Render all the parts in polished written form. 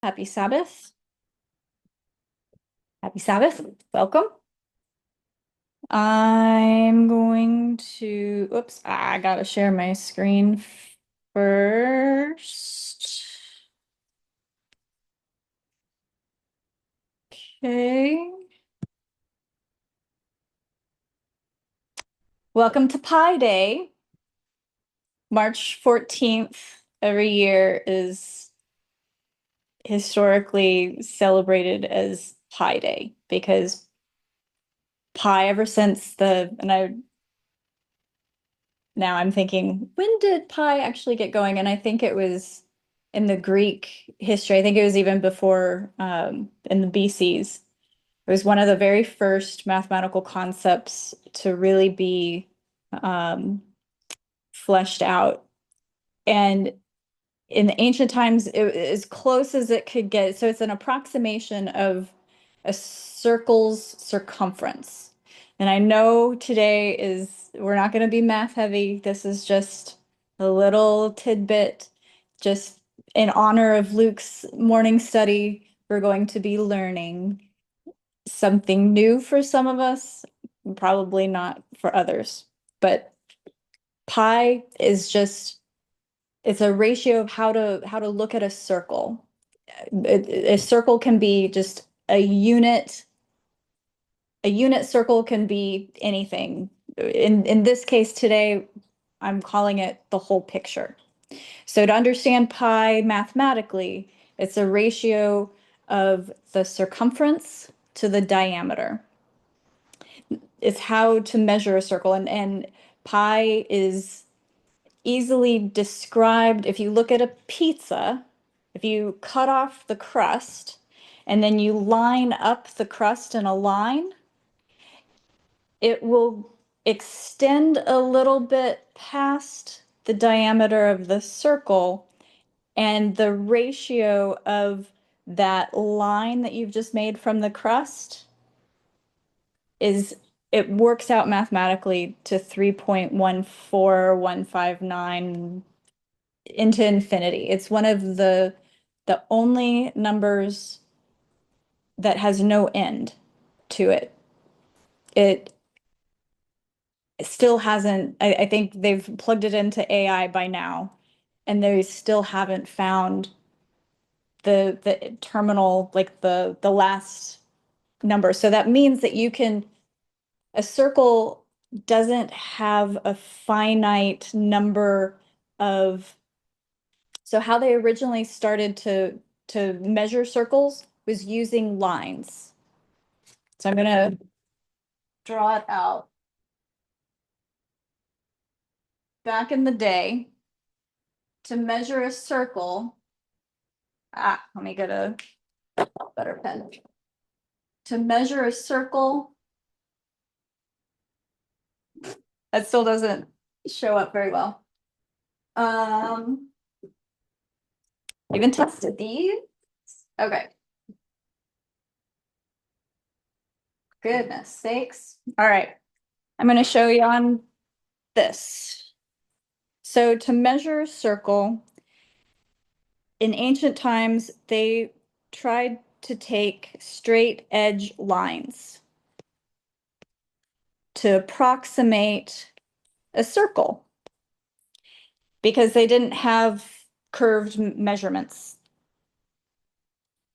Happy Sabbath. Happy Sabbath. Welcome. I'm going to, oops, I gotta share my screen first. Okay. Welcome to Pi Day. March 14th every year is historically celebrated as Pi Day because pi ever since now I'm thinking, when did pi actually get going? And I think it was in the Greek history. I think it was even before in the BCs. It was one of the very first mathematical concepts to really be um, fleshed out. And in the ancient times, as close as it could get. So it's an approximation of a circle's circumference. And I know today we're not going to be math heavy. This is just a little tidbit, just in honor of Luke's morning study. We're going to be learning something new for some of us, probably not for others. But pi is just it's a ratio of how to look at a circle. A circle can be just a unit circle can be anything. In this case today, I'm calling it the whole picture. So to understand pi mathematically, it's a ratio of the circumference to the diameter. It's how to measure a circle, and pi is easily described. If you look at a pizza, if you cut off the crust and then you line up the crust in a line, it will extend a little bit past the diameter of the circle, and the ratio of that line that you've just made from the crust is it works out mathematically to 3.14159 into infinity. It's one of the only numbers that has no end to it. It still hasn't, I think they've plugged it into AI by now, and they still haven't found the terminal, like the last number. So that means that a circle doesn't have a finite number of. So how they originally started to measure circles was using lines. So I'm gonna draw it out. Back in the day, to measure a circle, let me get a better pen. To measure a circle, that still doesn't show up very well. Even tested these. Okay. Goodness sakes. All right. I'm going to show you on this. So to measure a circle, in ancient times, they tried to take straight edge lines to approximate a circle because they didn't have curved measurements.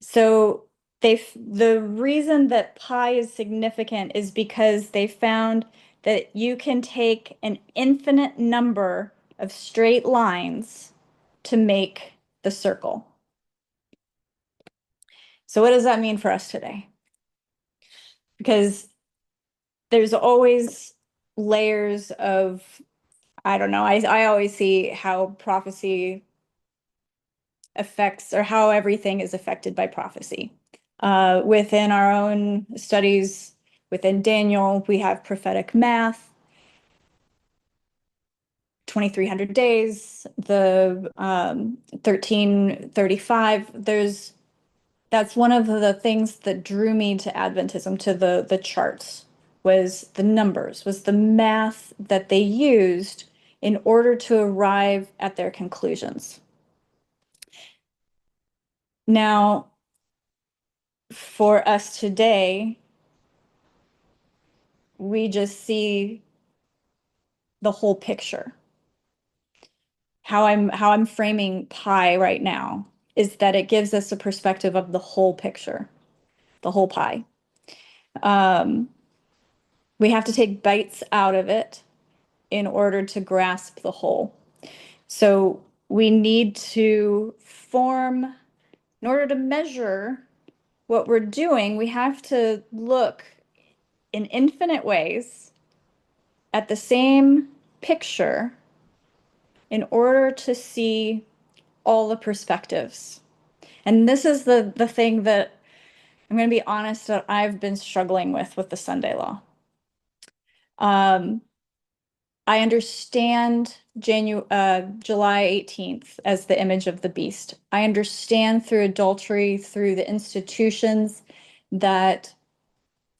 So the reason that pi is significant is because they found that you can take an infinite number of straight lines to make the circle. So what does that mean for us today? Because there's always layers of, I don't know, I always see how prophecy affects, or how everything is affected by prophecy. Within our own studies, within Daniel, we have prophetic math, 2300 days, the 1335. That's one of the things that drew me to Adventism, to the charts, was the numbers, was the math that they used in order to arrive at their conclusions. Now, for us today, we just see the whole picture. How I'm framing pie right now is that it gives us a perspective of the whole picture, the whole pie. Um, we have to take bites out of it in order to grasp the whole. So we need to form, in order to measure what we're doing, we have to look in infinite ways at the same picture in order to see all the perspectives. And this is the thing that I'm going to be honest that I've been struggling with the Sunday law. Um, I understand July 18th as the image of the beast. I understand through adultery, through the institutions, that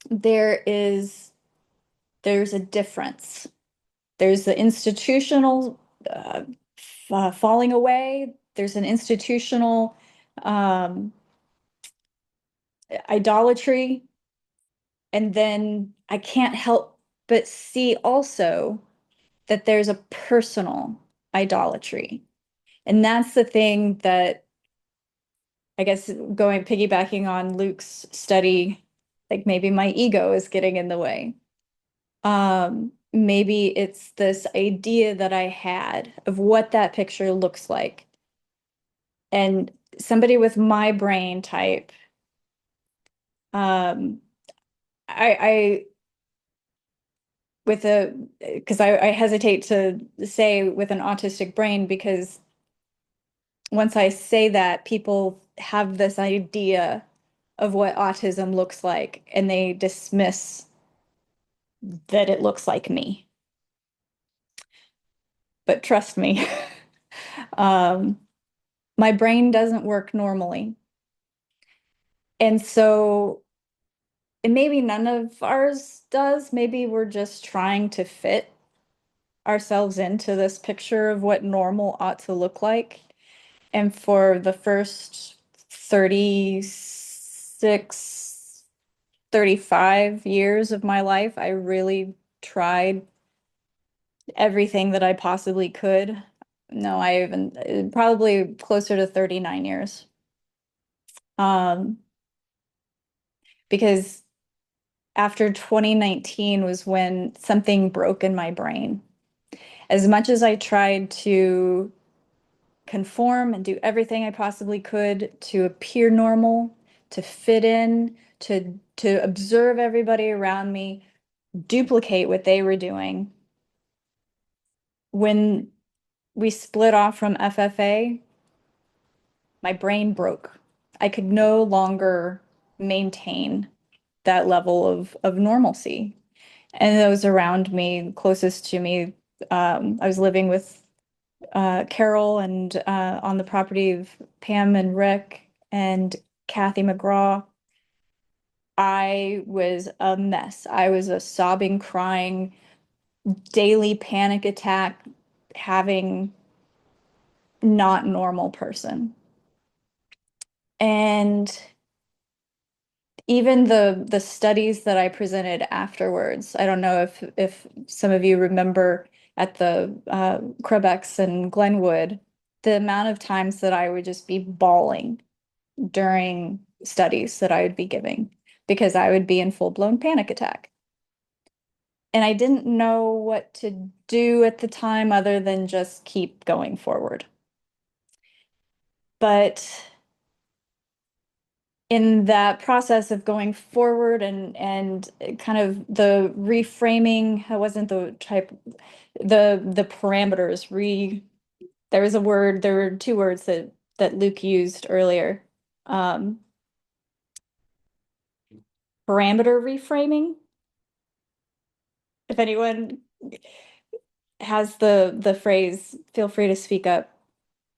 there's a difference. There's the institutional falling away. There's an institutional um, idolatry. And then I can't help but see also that there's a personal idolatry. And that's the thing that I guess piggybacking on Luke's study, like maybe my ego is getting in the way. Maybe it's this idea that I had of what that picture looks like. And somebody with my brain type, um, I with a because I hesitate to say with an autistic brain because once I say that, people have this idea of what autism looks like and they dismiss that it looks like me. But trust me, um, my brain doesn't work normally. And so, and maybe none of ours does. Maybe we're just trying to fit ourselves into this picture of what normal ought to look like. And for the first 36, 35 years of my life, I really tried everything that I possibly could. No, I even probably closer to 39 years. Um, because after 2019 was when something broke in my brain. As much as I tried to conform and do everything I possibly could to appear normal, to fit in, to observe everybody around me, duplicate what they were doing. When we split off from FFA, my brain broke. I could no longer maintain that level of normalcy. And those around me, closest to me, I was living with Carol and on the property of Pam and Rick and Kathy McGraw. I was a mess. I was a sobbing, crying, daily panic attack, having not normal person. And even the studies that I presented afterwards, I don't know if some of you remember at the Crebex and Glenwood, the amount of times that I would just be bawling during studies that I would be giving because I would be in full-blown panic attack. And I didn't know what to do at the time other than just keep going forward. But in that process of going forward and kind of the reframing, I wasn't the type, the parameters, there was a word, there were two words that Luke used earlier. Um, Parameter reframing. If anyone has the phrase, feel free to speak up.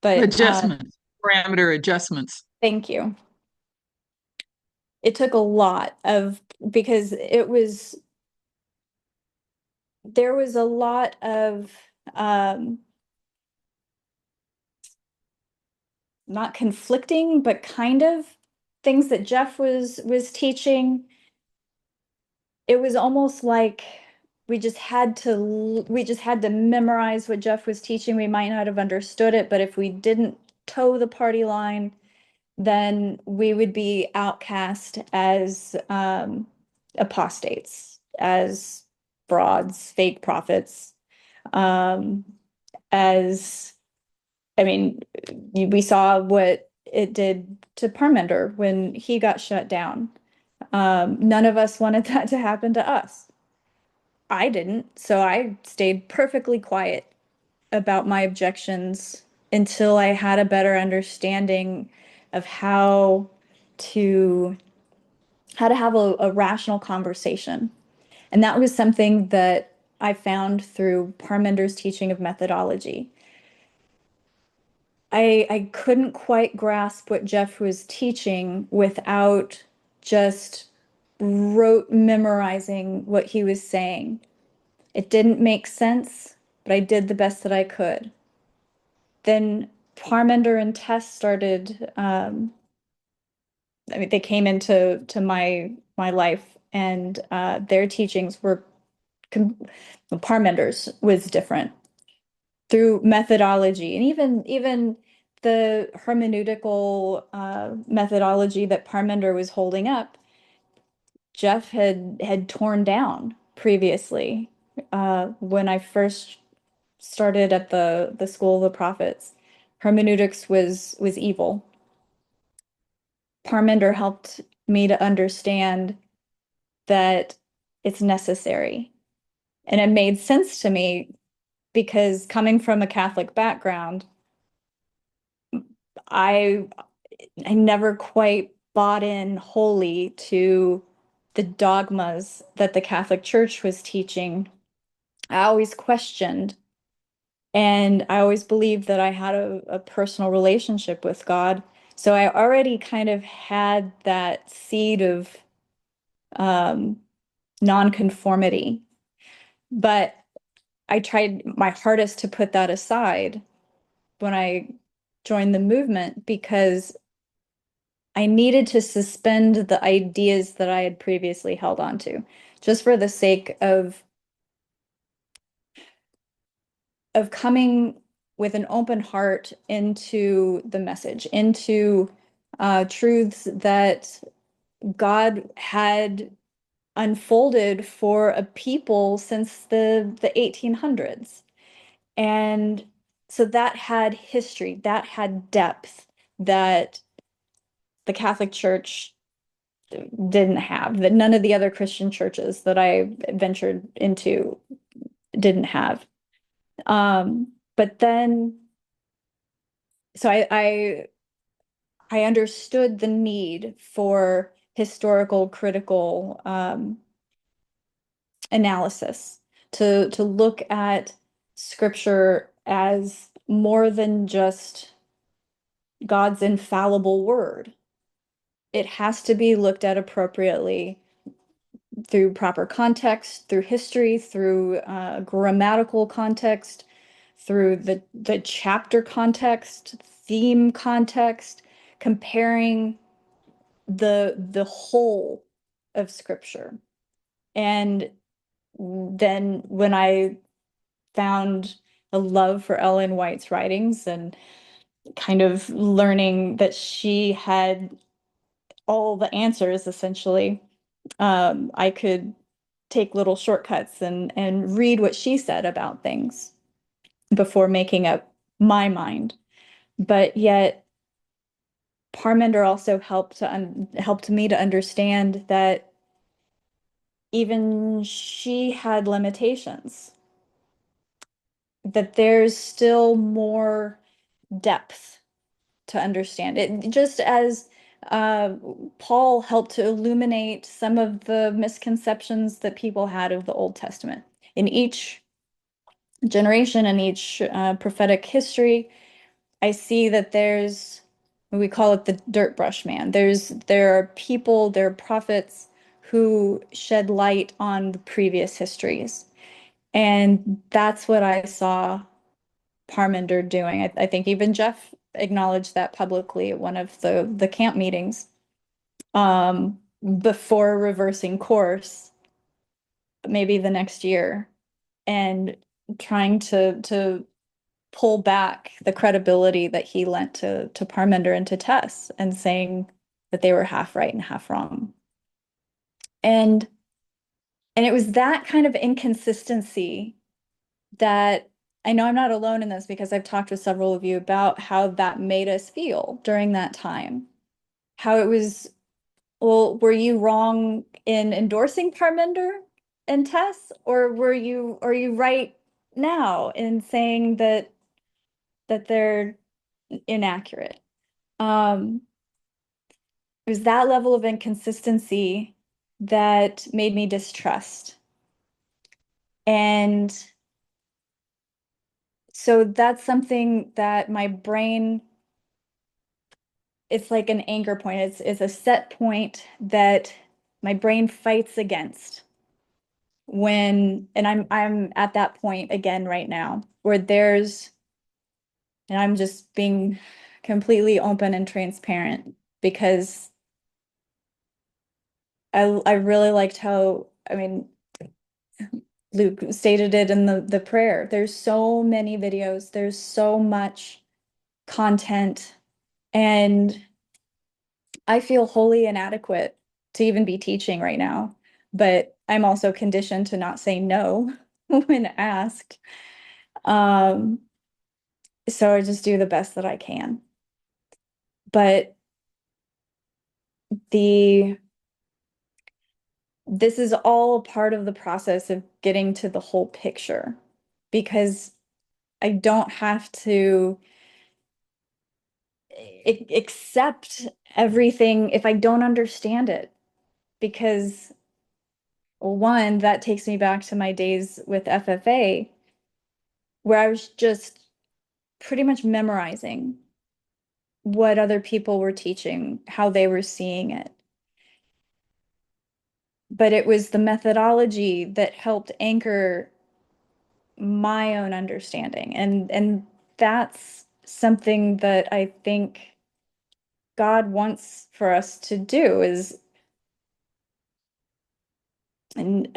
But Adjustments, parameter adjustments. thank you. It took a lot of because there was a lot of um not conflicting, but kind of things that Jeff was teaching. It was almost like we just had to memorize what Jeff was teaching. We might not have understood it, but if we didn't toe the party line, then we would be outcast as apostates, as frauds, fake prophets, um, as I mean, we saw what it did to Parmenter when he got shut down. None of us wanted that to happen to us. I didn't, so I stayed perfectly quiet about my objections until I had a better understanding of to how to have a rational conversation. And that was something that I found through Parmenter's teaching of methodology. I couldn't quite grasp what Jeff was teaching without just rote memorizing what he was saying. It didn't make sense, but I did the best that I could. Then Parmenter and Tess started, I mean, they came into my life, and their teachings were Parmenter's was different through methodology, and even the hermeneutical methodology that Parmenter was holding up, Jeff had torn down previously when I first started at the School of the Prophets. Hermeneutics was evil. Parmenter helped me to understand that it's necessary. And it made sense to me because coming from a Catholic background, I I never quite bought in wholly to the dogmas that the Catholic Church was teaching. I always questioned, and I always believed that I had a personal relationship with God. So I already kind of had that seed of um, nonconformity. But I tried my hardest to put that aside when I joined the movement because I needed to suspend the ideas that I had previously held on to, just for the sake of coming with an open heart into the message, into truths that God had unfolded for a people since the 1800s. And so that had history, that had depth that the Catholic Church didn't have, that none of the other Christian churches that I ventured into didn't have. But then, so I understood the need for historical critical analysis to look at scripture as more than just God's infallible word. It has to be looked at appropriately through proper context, through history, through grammatical context, through the chapter context, theme context, comparing the whole of scripture. And then when I found a love for Ellen White's writings and kind of learning that she had all the answers essentially, I could take little shortcuts and read what she said about things before making up my mind. But yet Parmenter also helped me to understand that even she had limitations, that there's still more depth to understand it, just as uh, Paul helped to illuminate some of the misconceptions that people had of the Old Testament. In each generation and each prophetic history, I see that we call it the dirt brush man. There are people, there are prophets who shed light on the previous histories. And that's what I saw Parmenter doing. I think even Jeff acknowledged that publicly at one of the camp meetings, um, before reversing course, maybe the next year, and trying to pull back the credibility that he lent to Parmenter and to Tess, and saying that they were half right and half wrong. And it was that kind of inconsistency that, I know I'm not alone in this, because I've talked with several of you about how that made us feel during that time. How it was, well, were you wrong in endorsing Parmenter and Tess, or are you right now in saying that they're inaccurate? Um, it was that level of inconsistency that made me distrust. And so that's something that my brain, it's like an anchor point. It's a set point that my brain fights against when, and I'm at that point again right now, where there's, and I'm just being completely open and transparent, because I really liked how, I mean, Luke stated it in the prayer. There's so many videos, there's so much content, and I feel wholly inadequate to even be teaching right now. But I'm also conditioned to not say no when asked. Um, so I just do the best that I can. But the this is all part of the process of getting to the whole picture, because I don't have to accept everything if I don't understand it, because one, that takes me back to my days with FFA, where I was just pretty much memorizing what other people were teaching, how they were seeing it. But it was the methodology that helped anchor my own understanding. And that's something that I think God wants for us to do, is, and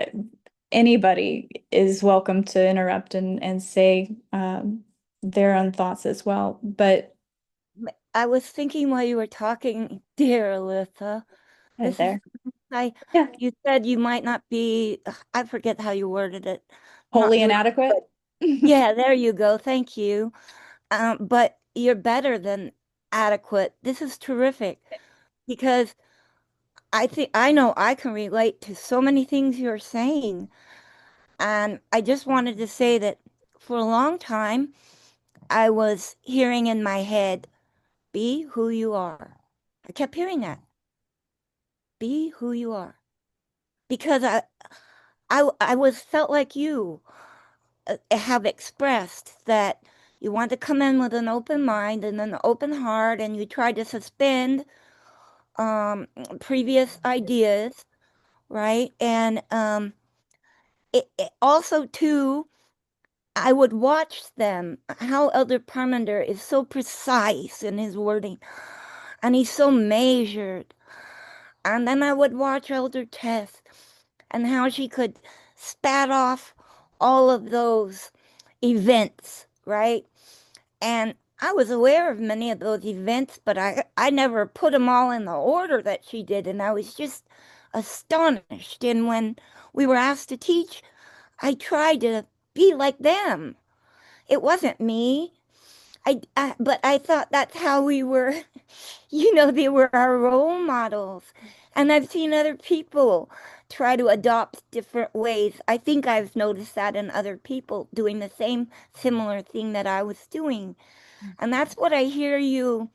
anybody is welcome to interrupt and say their own thoughts as well. But I was thinking while you were talking, dear Alyssa, right this is, there, I, yeah, you said you might not be, I forget how you worded it, not wholly doing, inadequate. but yeah, there you go. Thank you. But you're better than adequate. This is terrific because I think I know I can relate to so many things you're saying. And I just wanted to say that for a long time, I was hearing in my head, be who you are. I kept hearing that. Be who you are. Because I was felt like you have expressed that you want to come in with an open mind and an open heart, and you try to suspend um, previous ideas, right? And it also too, I would watch them. How Elder Parmenter is so precise in his wording, and he's so measured. And then I would watch Elder Tess and how she could spat off all of those events, right? And I was aware of many of those events, but I never put them all in the order that she did. And I was just astonished. And when we were asked to teach, I tried to be like them. It wasn't me. But I thought that's how we were, they were our role models. And I've seen other people try to adopt different ways. I think I've noticed that in other people doing the same similar thing that I was doing. And that's what I hear you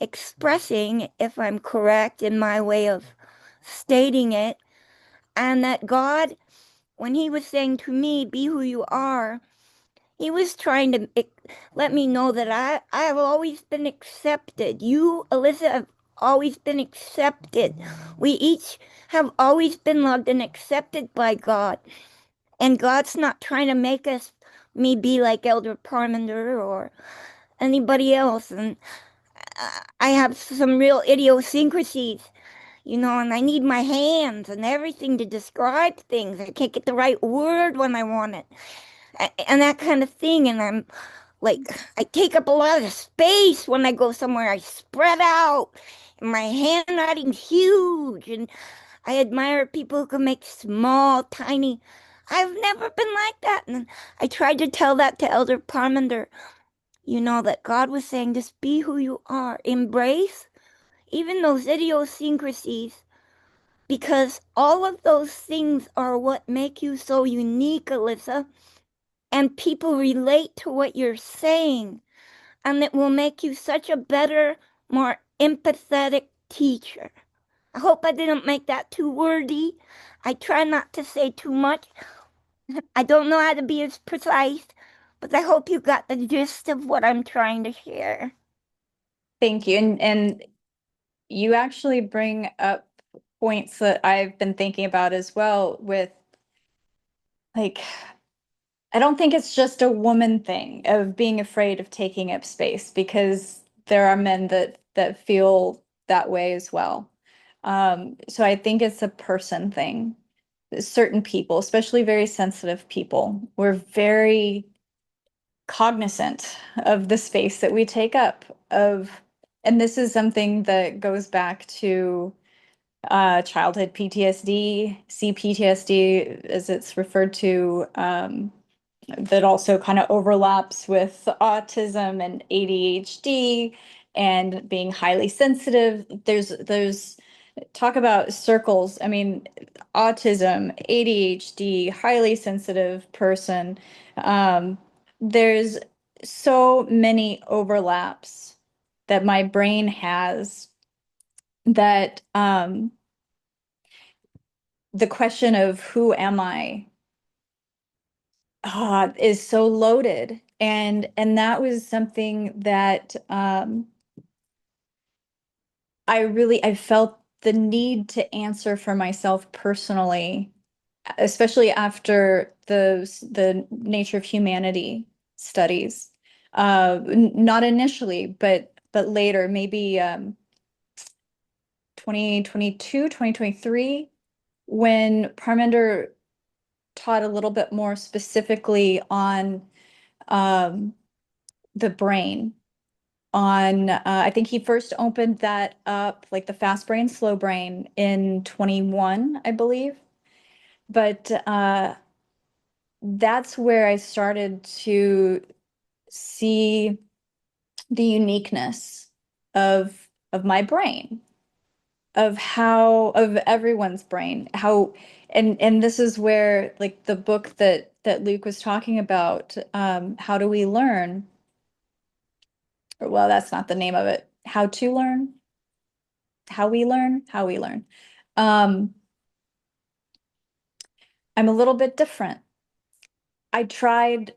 expressing, if I'm correct in my way of stating it. And that God, when He was saying to me, be who you are, He was trying to let me know that I have always been accepted. You, Alyssa, have always been accepted. We each have always been loved and accepted by God. And God's not trying to make me be like Elder Parmenter or anybody else. And I have some real idiosyncrasies, and I need my hands and everything to describe things. I can't get the right word when I want it, and that kind of thing. And I'm like, I take up a lot of space when I go somewhere. I spread out, and my handwriting's huge. And I admire people who can make small, tiny. I've never been like that. And I tried to tell that to Elder Parmenter, that God was saying, just be who you are, embrace even those idiosyncrasies, because all of those things are what make you so unique, Alyssa, and people relate to what you're saying, and it will make you such a better, more empathetic teacher. I hope I didn't make that too wordy. I try not to say too much. I don't know how to be as precise, but I hope you got the gist of what I'm trying to share. Thank you. And you actually bring up points that I've been thinking about as well with like, I don't think it's just a woman thing of being afraid of taking up space, because there are men that feel that way as well. So I think it's a person thing. Certain people, especially very sensitive people, we're very cognizant of the space that we take up of, and this is something that goes back to childhood PTSD, CPTSD, as it's referred to, that also kind of overlaps with autism and ADHD and being highly sensitive. There's talk about circles. I mean, autism, ADHD, highly sensitive person. Um, there's so many overlaps that my brain has that the question of who am I is so loaded. And that was something that I felt the need to answer for myself personally, especially after the nature of humanity studies. Not initially, but later, maybe 2022, 2023, when Parmender taught a little bit more specifically on um, the brain. On I think he first opened that up, like the fast brain, slow brain, in 21, I believe. But that's where I started to see the uniqueness of my brain, of everyone's brain, how, and this is where like the book that Luke was talking about, How Do We Learn? Or, well, that's not the name of it. How to Learn, How We Learn. Um, I'm a little bit different. I tried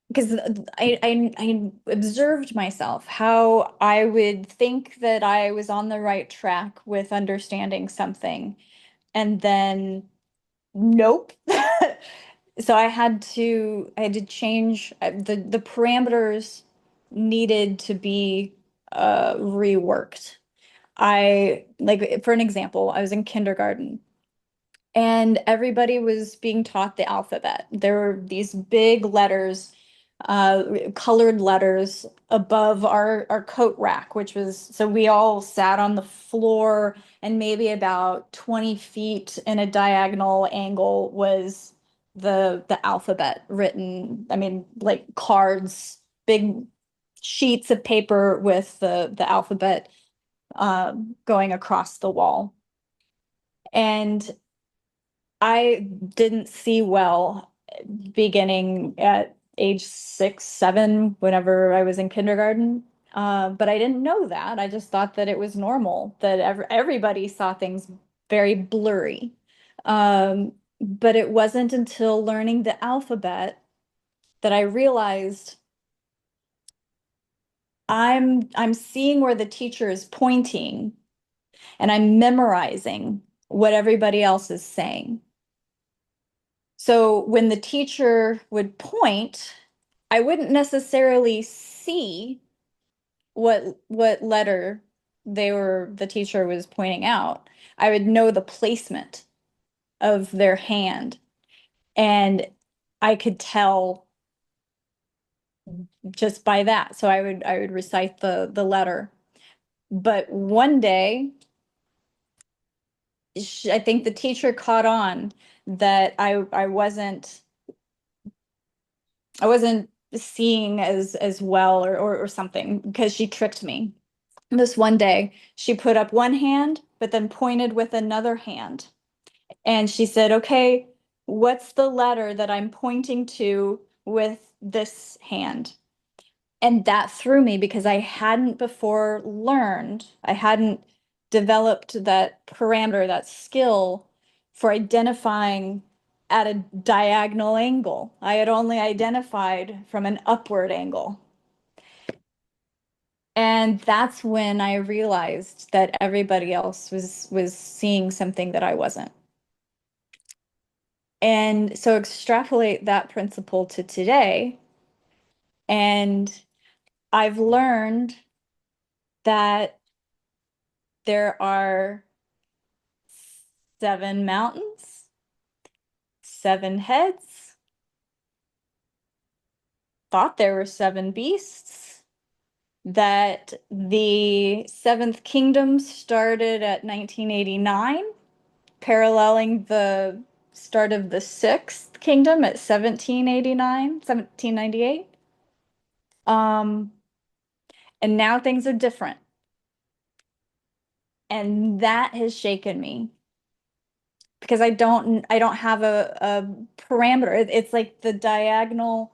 because I observed myself how I would think that I was on the right track with understanding something, and then nope. So I had to change the parameters needed to be reworked. I like, for an example, I was in kindergarten and everybody was being taught the alphabet. There were these big letters, colored letters above our coat rack, which was, so we all sat on the floor, and maybe about 20 feet in a diagonal angle was the alphabet written. I mean, like cards, big sheets of paper with the alphabet going across the wall. And I didn't see well beginning at age 6, 7, whenever I was in kindergarten. But I didn't know that. I just thought that it was normal, that everybody saw things very blurry. But it wasn't until learning the alphabet that I realized I'm seeing where the teacher is pointing, and I'm memorizing what everybody else is saying. So when the teacher would point, I wouldn't necessarily see what letter the teacher was pointing out, I would know the placement of their hand, and I could tell just by that. So I would recite the letter. But one day, I think the teacher caught on that I wasn't seeing as well, or something, because she tricked me. This one day, she put up one hand, but then pointed with another hand. And she said, "Okay, what's the letter that I'm pointing to with this hand?" And that threw me, because I hadn't developed that parameter, that skill for identifying at a diagonal angle. I had only identified from an upward angle. And that's when I realized that everybody else was seeing something that I wasn't. And so extrapolate that principle to today, and I've learned that there are 7 mountains, 7 heads, thought there were 7 beasts, that the 7th kingdom started at 1989, paralleling the start of the 6th kingdom at 1789, 1798. And now things are different. And that has shaken me, because I don't have a parameter. It's like the diagonal,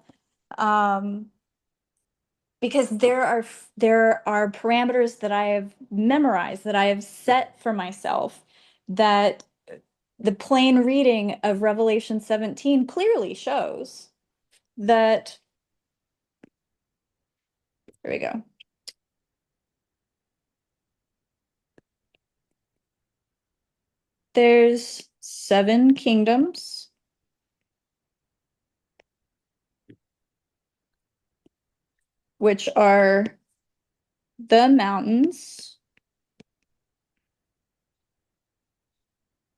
because there are parameters that I have memorized, that I have set for myself, that the plain reading of Revelation 17 clearly shows that. Here we go. There's 7 kingdoms, which are the mountains,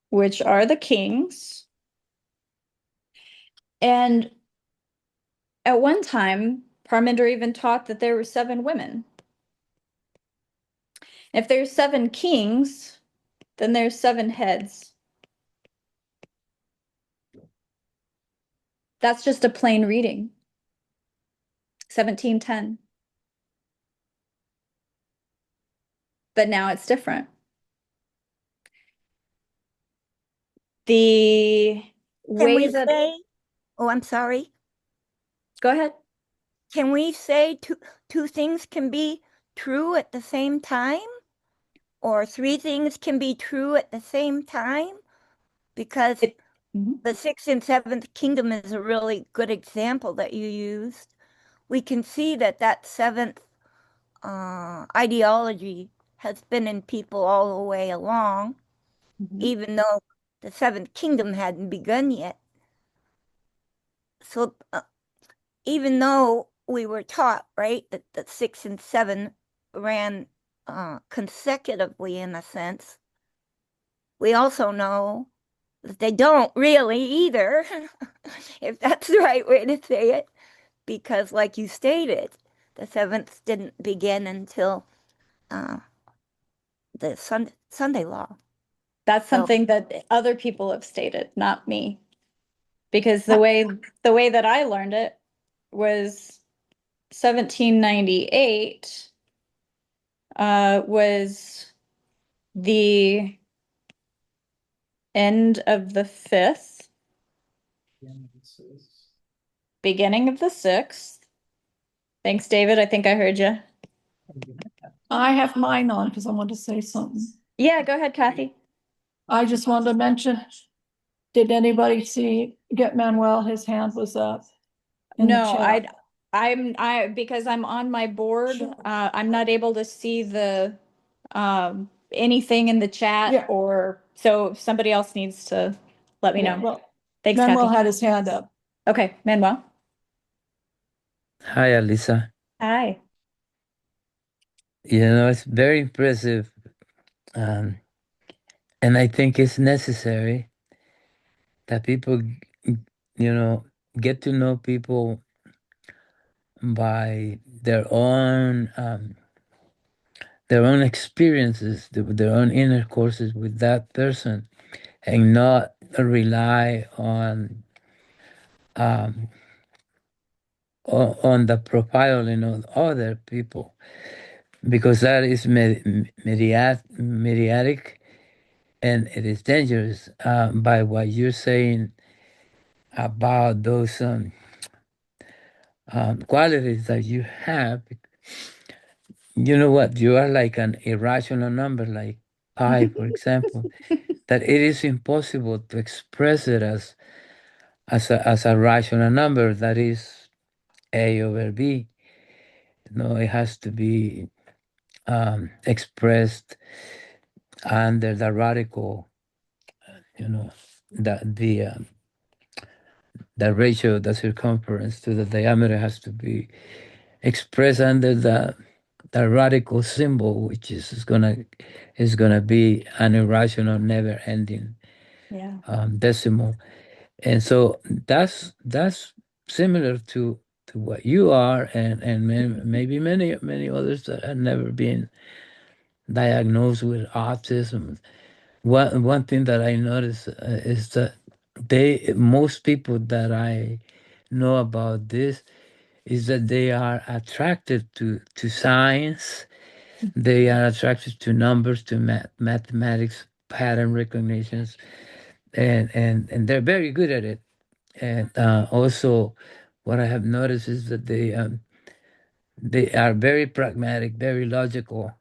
which are the kings. And at one time, Parminder even taught that there were 7 women. If there's 7 kings, then there's 7 heads. That's just a plain reading. 1710. But now it's different. The Can we way that say, oh, I'm sorry. Go ahead. Can we say two things can be true at the same time? Or 3 things can be true at the same time? Because Mhm. the 6th and 7th kingdom is a really good example that you used. We can see that 7th ideology has been in people all the way along, Mhm. even though the 7th kingdom hadn't begun yet. So even though we were taught, right, that 6 and 7 ran consecutively in a sense, we also know that they don't really either, if that's the right way to say it, because like you stated, the 7th didn't begin until uh, the Sunday law. That's So something that other people have stated, not me. Because the uh, way that I learned it was 1798 was the end of the 5th, beginning of the 6th. Thanks, David. I think I heard you. I have mine on because I want to say something. Yeah, go ahead, Kathy. I just wanted to mention, did anybody get Manuel? His hand was up in the No, chat. because I'm on my board, I'm not able to see the anything in the chat, Yeah. or so if somebody else needs to let me Yeah, know. well, Thanks, Manuel Kathy. had his hand up. Okay, Manuel. Hi, Alyssa. Hi. it's very impressive. Um, and I think it's necessary that people, get to know people by their own experiences, their own inner courses with that person, and not rely um, on the profiling of other people, because that is mediatic, and it is dangerous. By what you're saying about those qualities that you have, you know what? You are like an irrational number, like pi, for example, that it is impossible to express it as a rational number that is a over b. No, it has to be expressed under the radical, the the ratio of the circumference to the diameter has to be expressed under the radical symbol, which is gonna be an irrational, never-ending Yeah. decimal. And so that's similar to what you are, and maybe many others that have never been diagnosed with autism. One thing that I notice is that most people that I know about this is that they are attracted to science. They are attracted to numbers, to mathematics, pattern recognitions, and they're very good at it. And also, what I have noticed is that they are very pragmatic, very logical,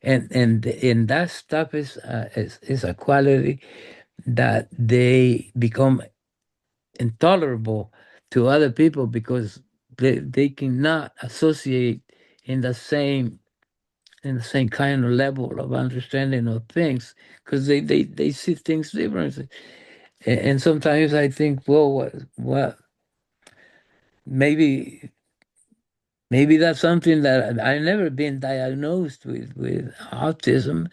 and that stuff is a quality that they become intolerable to other people, because they cannot associate in the same kind of level of understanding of things, because they see things differently. And sometimes I think, well, what maybe that's something that I've never been diagnosed with autism,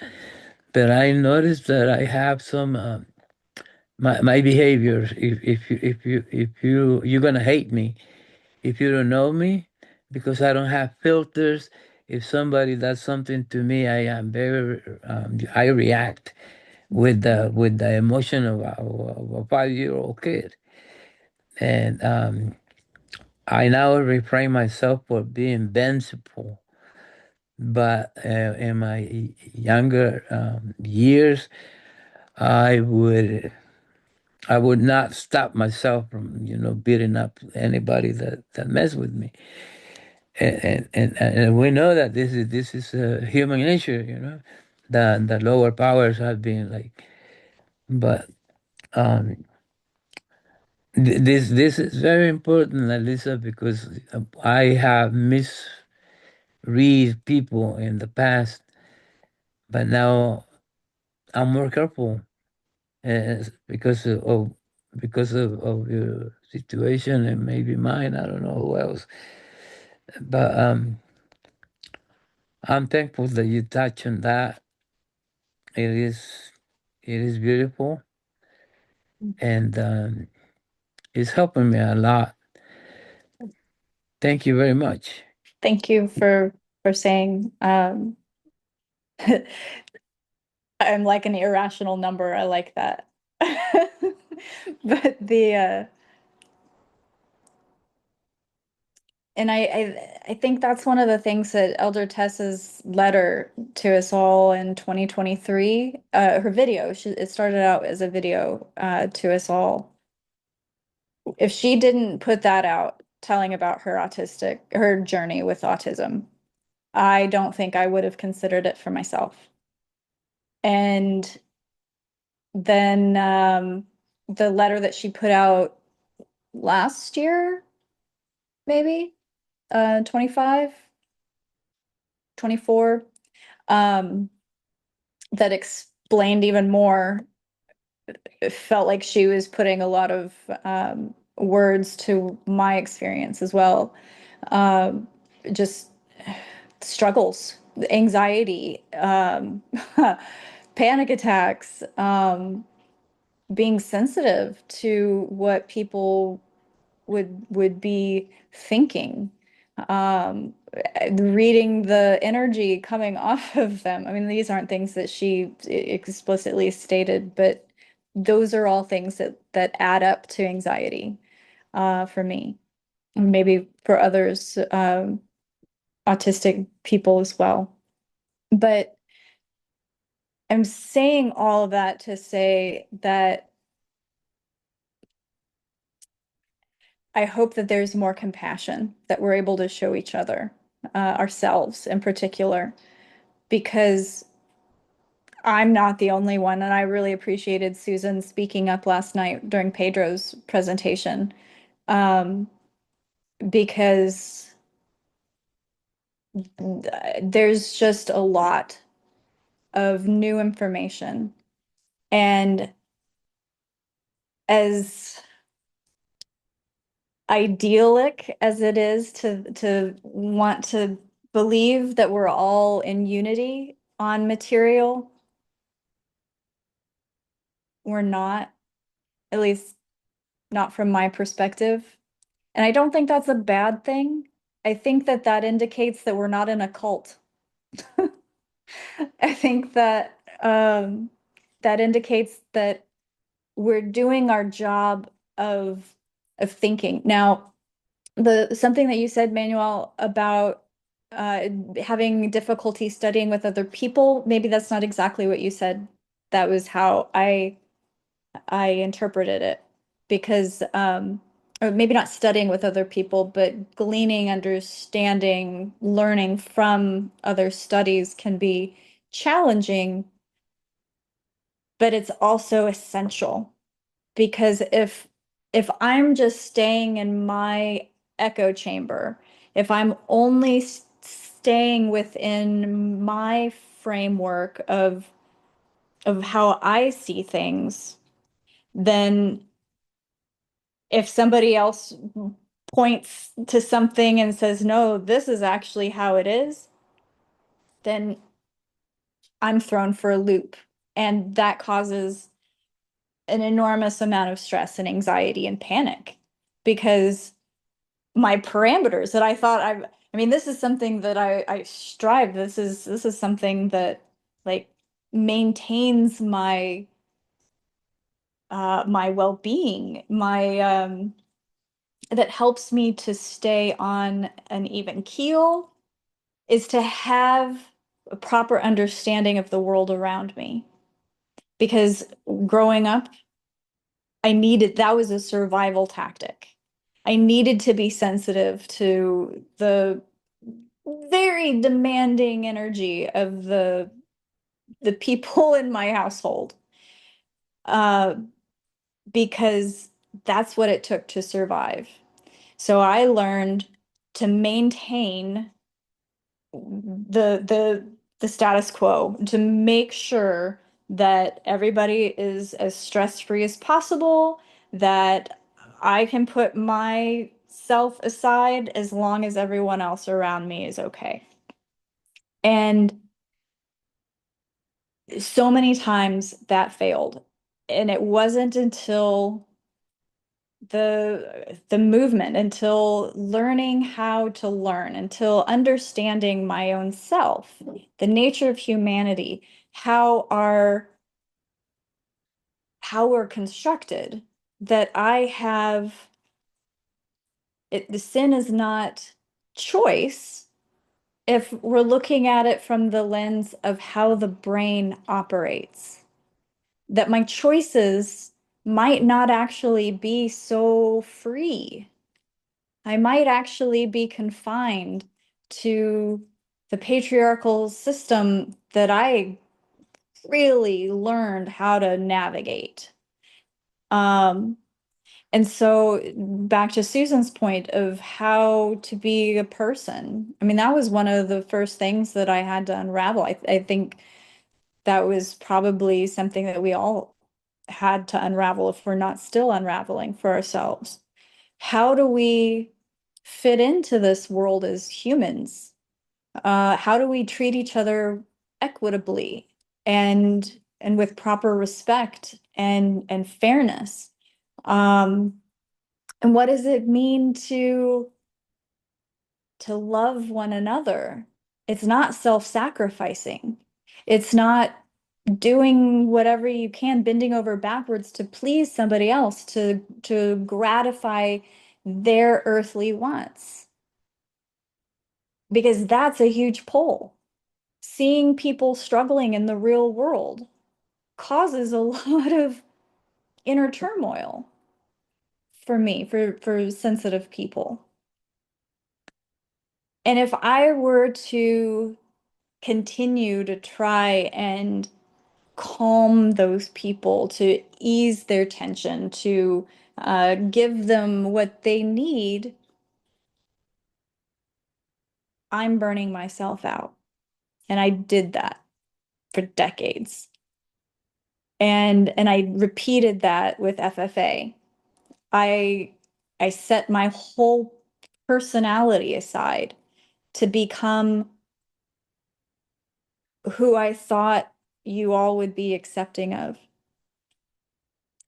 but I noticed that I have some my behaviors. You're gonna hate me if you don't know me, because I don't have filters. If somebody does something to me, I am very I react with the emotion of a 5-year-old kid, and I now refrain myself for being vengeful. But in my younger years, I would not stop myself from beating up anybody that mess with me. And we know that this is human nature. The lower powers have been like, but um, this is very important, Alyssa, because I have misread people in the past, but now I'm more careful, because of your situation and maybe mine. I don't know who else, but I'm thankful that you touch on that. It is beautiful, and it's helping me a lot. Thank you very much. Thank you for saying I'm like an irrational number. I like that. But and I think that's one of the things that Elder Tessa's letter to us all in 2023, her video, it started out as a video to us all. If she didn't put that out, telling about her journey with autism, I don't think I would have considered it for myself. And then the letter that she put out last year, maybe 25, 24, that explained even more. It felt like she was putting a lot of words to my experience as well. Just struggles anxiety, panic attacks, being sensitive to what people would be thinking, reading the energy coming off of them. I mean, these aren't things that she explicitly stated, but those are all things that add up to anxiety, for me, and maybe for others, autistic people as well. But I'm saying all of that to say that I hope that there's more compassion that we're able to show each other, ourselves in particular, because I'm not the only one. And I really appreciated Susan speaking up last night during Pedro's presentation, um, because there's just a lot of new information. And as idyllic as it is to want to believe that we're all in unity on material, we're not, at least not from my perspective. And I don't think that's a bad thing. I think that that indicates that we're not in a cult. I think that that indicates that we're doing our job of thinking. Now, the something that you said, Manuel, about having difficulty studying with other people, maybe that's not exactly what you said. That was how I interpreted it, because or maybe not studying with other people, but gleaning, understanding, learning from other studies can be challenging, but it's also essential. Because if I'm just staying in my echo chamber, if I'm only staying within my framework of how I see things, then if somebody else points to something and says, no, this is actually how it is, then I'm thrown for a loop. And that causes an enormous amount of stress and anxiety and panic, because my parameters that I thought I mean, this is something that I strive. This is something that, like, maintains my my well-being, my that helps me to stay on an even keel, is to have a proper understanding of the world around me. Because growing up, I needed, that was a survival tactic. I needed to be sensitive to the very demanding energy of the people in my household, uh, because that's what it took to survive. So I learned to maintain the status quo, to make sure that everybody is as stress-free as possible, that I can put myself aside as long as everyone else around me is okay. And so many times that failed. And it wasn't until the movement, until learning how to learn, until understanding my own self, the nature of humanity, how we're constructed, that I have it. The sin is not choice if we're looking at it from the lens of how the brain operates, that my choices might not actually be so free. I might actually be confined to the patriarchal system that I really learned how to navigate. Um, and so back to Susan's point of how to be a person. I mean, that was one of the first things that I had to unravel. I think that was probably something that we all had to unravel, if we're not still unraveling for ourselves. How do we fit into this world as humans? How do we treat each other equitably and with proper respect and fairness? And what does it mean to love one another? It's not self-sacrificing. It's not doing whatever you can, bending over backwards to please somebody else, to gratify their earthly wants. Because that's a huge pull. Seeing people struggling in the real world causes a lot of inner turmoil for me, for sensitive people. And if I were to continue to try and calm those people, to ease their tension, to give them what they need, I'm burning myself out. And I did that for decades. And I repeated that with FFA. I I set my whole personality aside to become who I thought you all would be accepting of,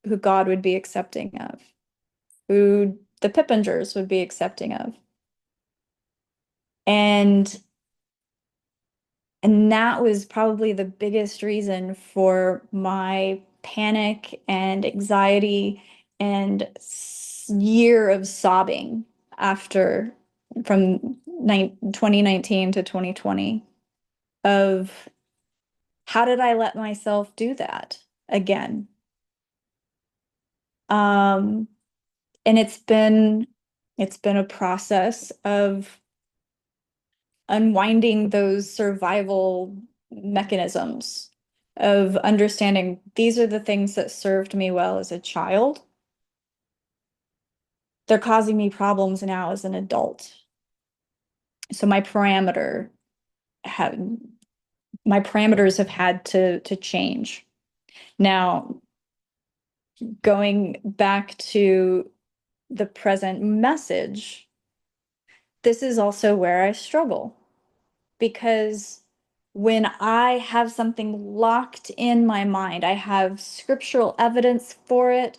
who God would be accepting of, who the Pippingers would be accepting of. And that was probably the biggest reason for my panic and anxiety and year of sobbing after from 2019 to 2020 of how did I let myself do that again? And it's been a process of unwinding those survival mechanisms of understanding these are the things that served me well as a child. They're causing me problems now as an adult. So had my parameters have had to change. Now, going back to the present message, this is also where I struggle because when I have something locked in my mind, I have scriptural evidence for it.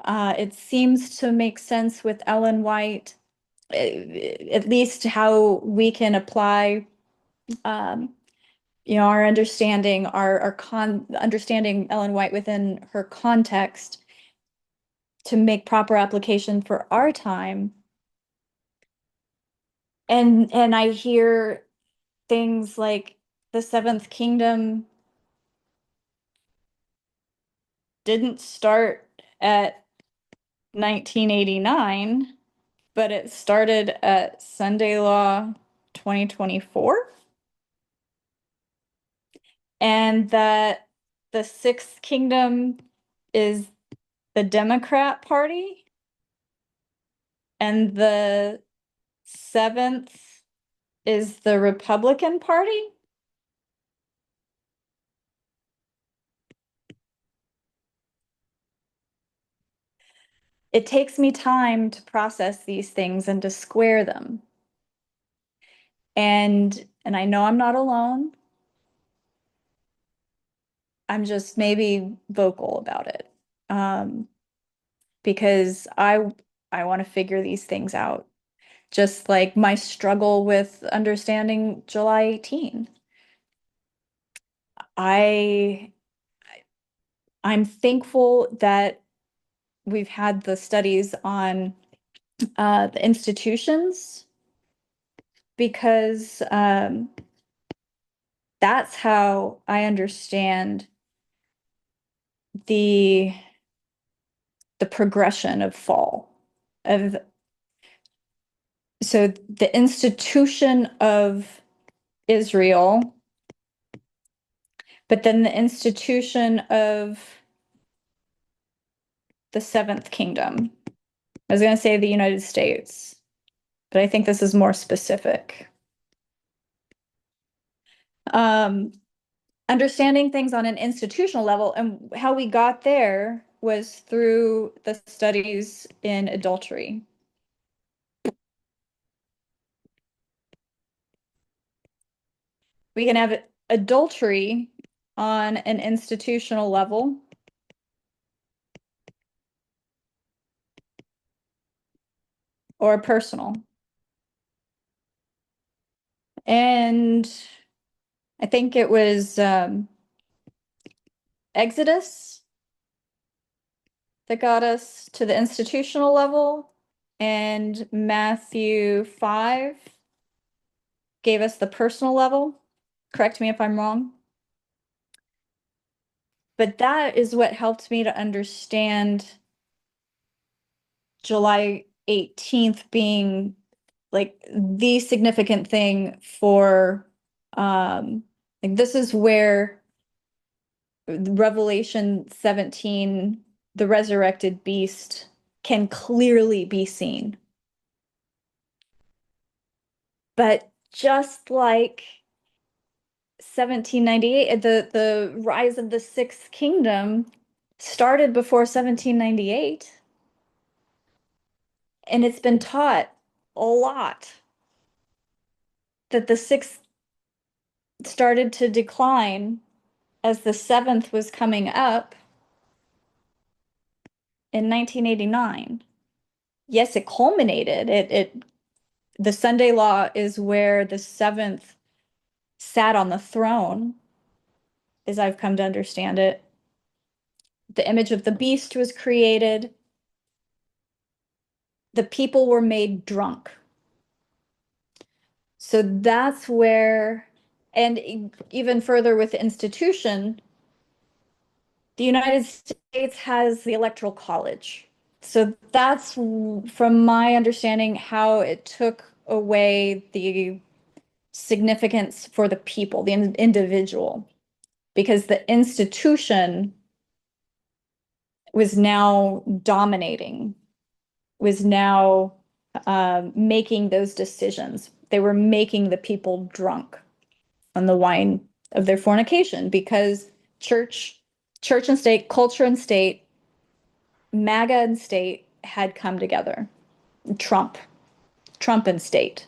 It seems to make sense with Ellen White, at least how we can apply, our understanding, understanding Ellen White within her context to make proper application for our time. And I hear things like the seventh kingdom didn't start at 1989, but it started at Sunday Law 2024. And that the sixth kingdom is the Democrat Party, and the seventh is the Republican Party. It takes me time to process these things and to square them. And I know I'm not alone. I'm just maybe vocal about it. Because I want to figure these things out. Just like my struggle with understanding July 18. I'm thankful that we've had the studies on the institutions because that's how I understand the progression of fall. So the institution of Israel, but then the institution of the seventh kingdom. I was going to say the United States, but I think this is more specific. Understanding things on an institutional level, and how we got there was through the studies in adultery. We can have adultery on an institutional level. Or personal. And I think it was Exodus that got us to the institutional level, and Matthew 5 gave us the personal level. Correct me if I'm wrong. But that is what helped me to understand July 18th being like the significant thing for like this is where Revelation 17, the resurrected beast, can clearly be seen. But just like 1798, the rise of the sixth kingdom started before 1798. And it's been taught a lot that the sixth started to decline as the seventh was coming up in 1989. Yes, it culminated. The Sunday law is where the seventh sat on the throne, as I've come to understand it. The image of the beast was created. The people were made drunk. So that's where, and even further with the institution, the United States has the Electoral College. So that's, from my understanding, how it took away the significance for the people, the individual, because the institution was now dominating, was now making those decisions. They were making the people drunk on the wine of their fornication because church and state, culture and state, MAGA and state had come together. Trump and state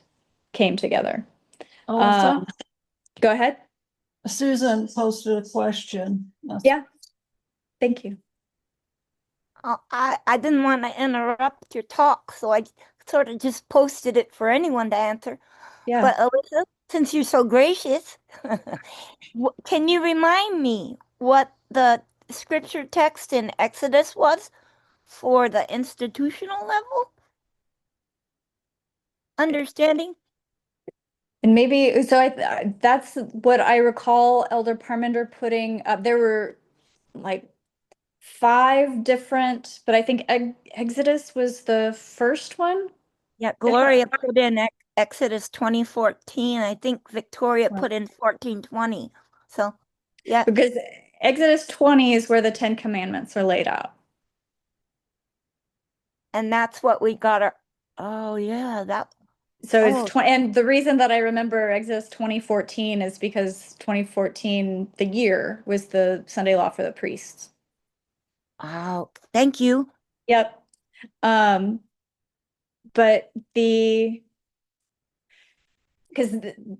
came together. Alyssa, Go ahead. Susan posted a question. Yeah, thank you. I didn't want to interrupt your talk, so I sort of just posted it for anyone to answer. Yeah. But Alyssa, since you're so gracious, can you remind me what the scripture text in Exodus was for the institutional level? Understanding? And maybe, so that's what I recall Elder Parmenter putting up. There were like 5 different, but I think Exodus was the first one. Yeah, Gloria put in Exodus 2014. I think Victoria put in 1420. So, yeah. Because Exodus 20 is where the 10 Commandments are laid out. And that's what we got our, oh yeah, that. So it's 20, and the reason that I remember Exodus 2014 is because 2014, the year, was the Sunday law for the priests. Wow, thank you. Yep. But because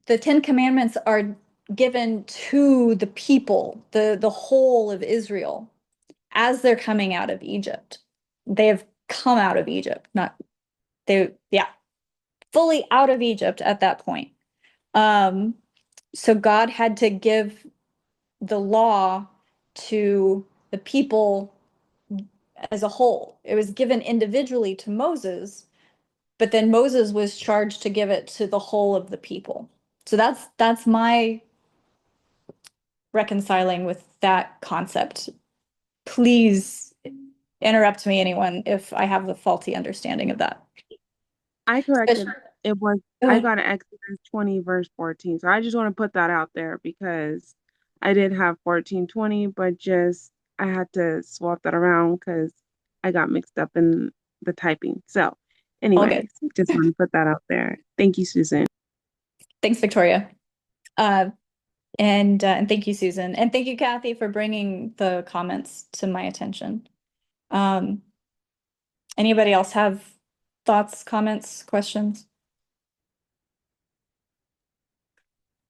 the 10 Commandments are given to the people, the whole of Israel, as they're coming out of Egypt. They have come out of Egypt, fully out of Egypt at that point. So God had to give the law to the people as a whole. It was given individually to Moses, but then Moses was charged to give it to the whole of the people. So that's my reconciling with that concept. Please interrupt me, anyone, if I have the faulty understanding of that. I corrected it was Go I ahead. got an Exodus 20 verse 14. So I just want to put that out there because I did have 1420, but just I had to swap that around because I got mixed up in the typing. So All anyways, good. just want to put that out there. Thank you, Susan. Thanks, Victoria. And thank you, Susan. And thank you, Kathy, for bringing the comments to my attention. Anybody else have thoughts, comments, questions?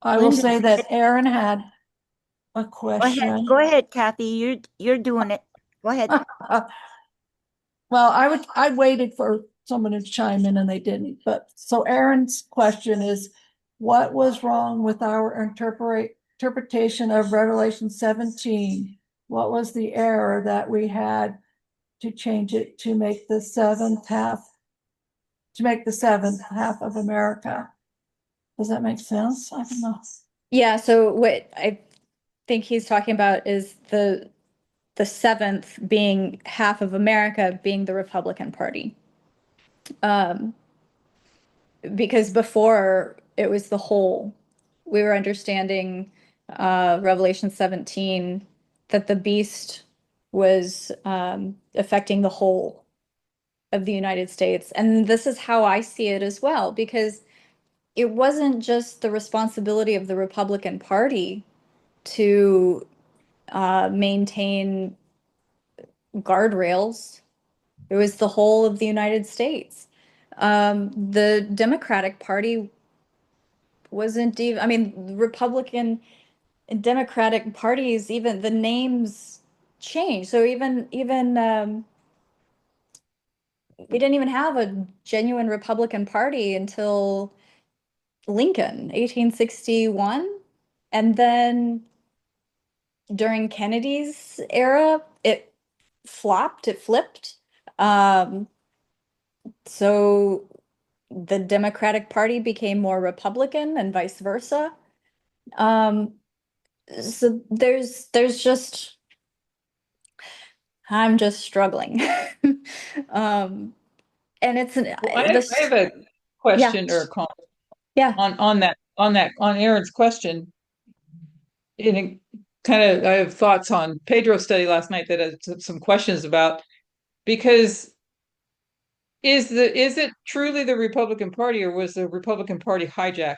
I will Linda, say that Aaron had a question. go ahead, Kathy. You're doing it. Go ahead. Well, I waited for someone to chime in and they didn't, but so Aaron's question is, what was wrong with our interpretation of Revelation 17? What was the error that we had to change it to make the seventh half of America? Does that make sense? I don't know. Yeah, so what I think he's talking about is the seventh being half of America being the Republican Party. Because before it was the whole. We were understanding Revelation 17 that the beast was affecting the whole of the United States. And this is how I see it as well, because it wasn't just the responsibility of the Republican Party to maintain guardrails. It was the whole of the United States. The Democratic Party wasn't even, I mean, Republican and Democratic parties, even the names changed. So even we didn't even have a genuine Republican Party until Lincoln, 1861. And then during Kennedy's era, it flopped, it flipped. So the Democratic Party became more Republican and vice versa. Um, so there's just I'm just struggling. Um, and it's an Well, I have a question or a comment yeah. on Aaron's question. In kind of, I have thoughts on Pedro's study last night that I had some questions about, because is it truly the Republican Party, or was the Republican Party hijacked?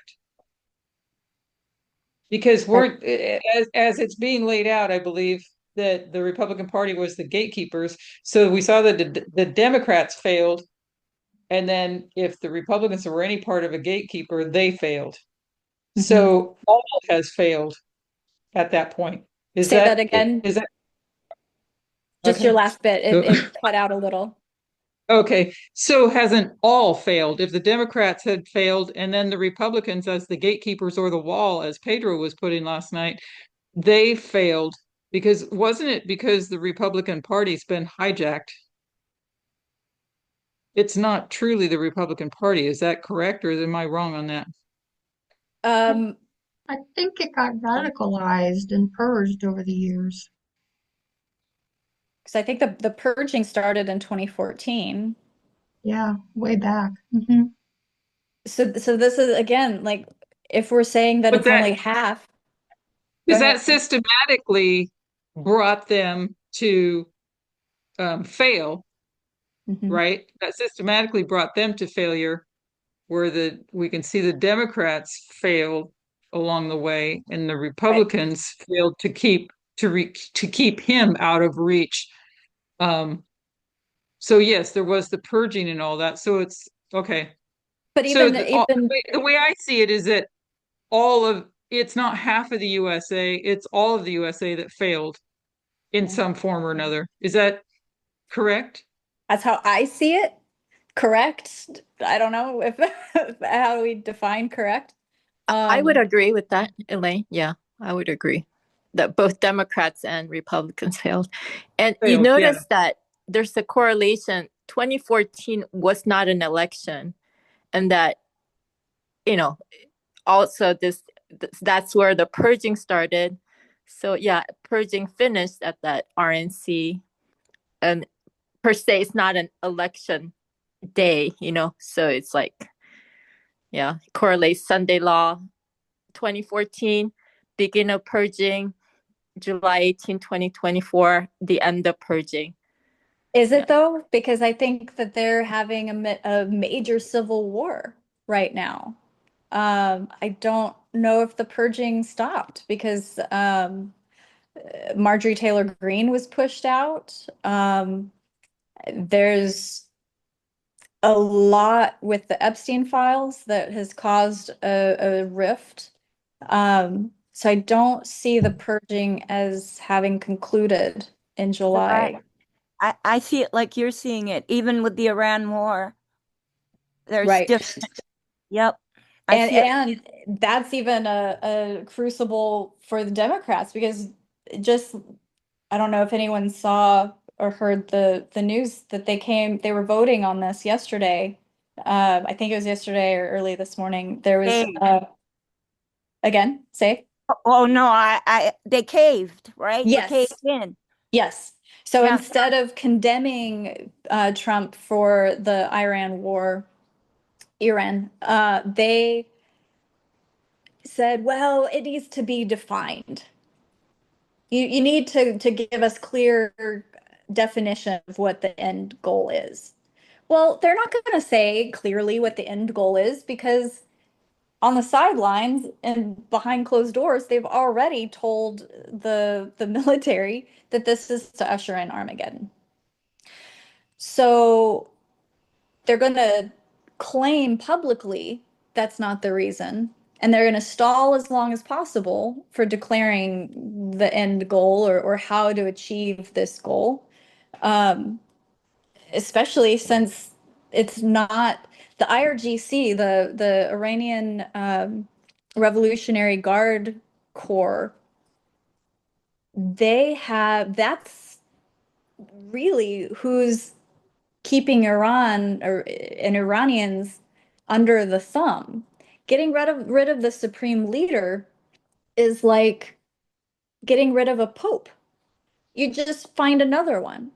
Because weren't, as it's being laid out, I believe that the Republican Party was the gatekeepers. So we saw that the Democrats failed, and then if the Republicans were any part of a gatekeeper, they failed. So all has failed at that point. Say that again. Is that Just your okay? last bit. It cut out a little. Okay, so hasn't all failed? If the Democrats had failed, and then the Republicans as the gatekeepers or the wall, as Pedro was putting last night, they failed, because wasn't it because the Republican Party's been hijacked? It's not truly the Republican Party. Is that correct, or am I wrong on that? Um, I think it got radicalized and purged over the years. because I think the purging started in 2014. Yeah, way back. So this is again, like, if we're saying that But it's only half, go because ahead. that systematically brought them to fail, right? That systematically brought them to failure, where we can see the Democrats failed along the way, and the Right. Republicans failed to keep him out of reach. So yes, there was the purging and all that. So it's okay. But So even the way I see it is that it's not half of the USA, it's all of the USA that failed in some form or another. Is that correct? that's how I see it. Correct. I don't know if how we define correct. I would agree with that, Elaine. Yeah, I would agree that both Democrats and Republicans failed. And you Failed, yeah. notice that there's a correlation. 2014 was not an election, and that, also that's where the purging started. So yeah, purging finished at that RNC, and per se, it's not an election day, so it's like, yeah, correlates Sunday law, 2014, begin of purging, July 18, 2024, the end of purging. Is it though? Because I think that they're having a major civil war right now. I don't know if the purging stopped because Marjorie Taylor Greene was pushed out. There's a lot with the Epstein files that has caused a rift So I don't see the purging as having concluded in July. I see it like you're seeing it, even with the Iran war. There's Right. different. Yep. I see it. And that's even a crucible for the Democrats because just I don't know if anyone saw or heard the news that they were voting on this yesterday. I think it was yesterday or early this morning. There was Caved. again, say Oh no, they caved, right? They yes, caved in. yes. So Yeah. instead of condemning Trump for the Iran war, they said, well, it needs to be defined. You need to give us clear definition of what the end goal is. Well, they're not going to say clearly what the end goal is because on the sidelines and behind closed doors, they've already told the military that this is to usher in Armageddon. So they're going to claim publicly that's not the reason. And they're going to stall as long as possible for declaring the end goal or how to achieve this goal. Um, Especially since it's not the IRGC, the Iranian Revolutionary Guard Corps, that's really who's keeping Iran and Iranians under the thumb. Getting rid of the supreme leader is like getting rid of a pope. You just find another one.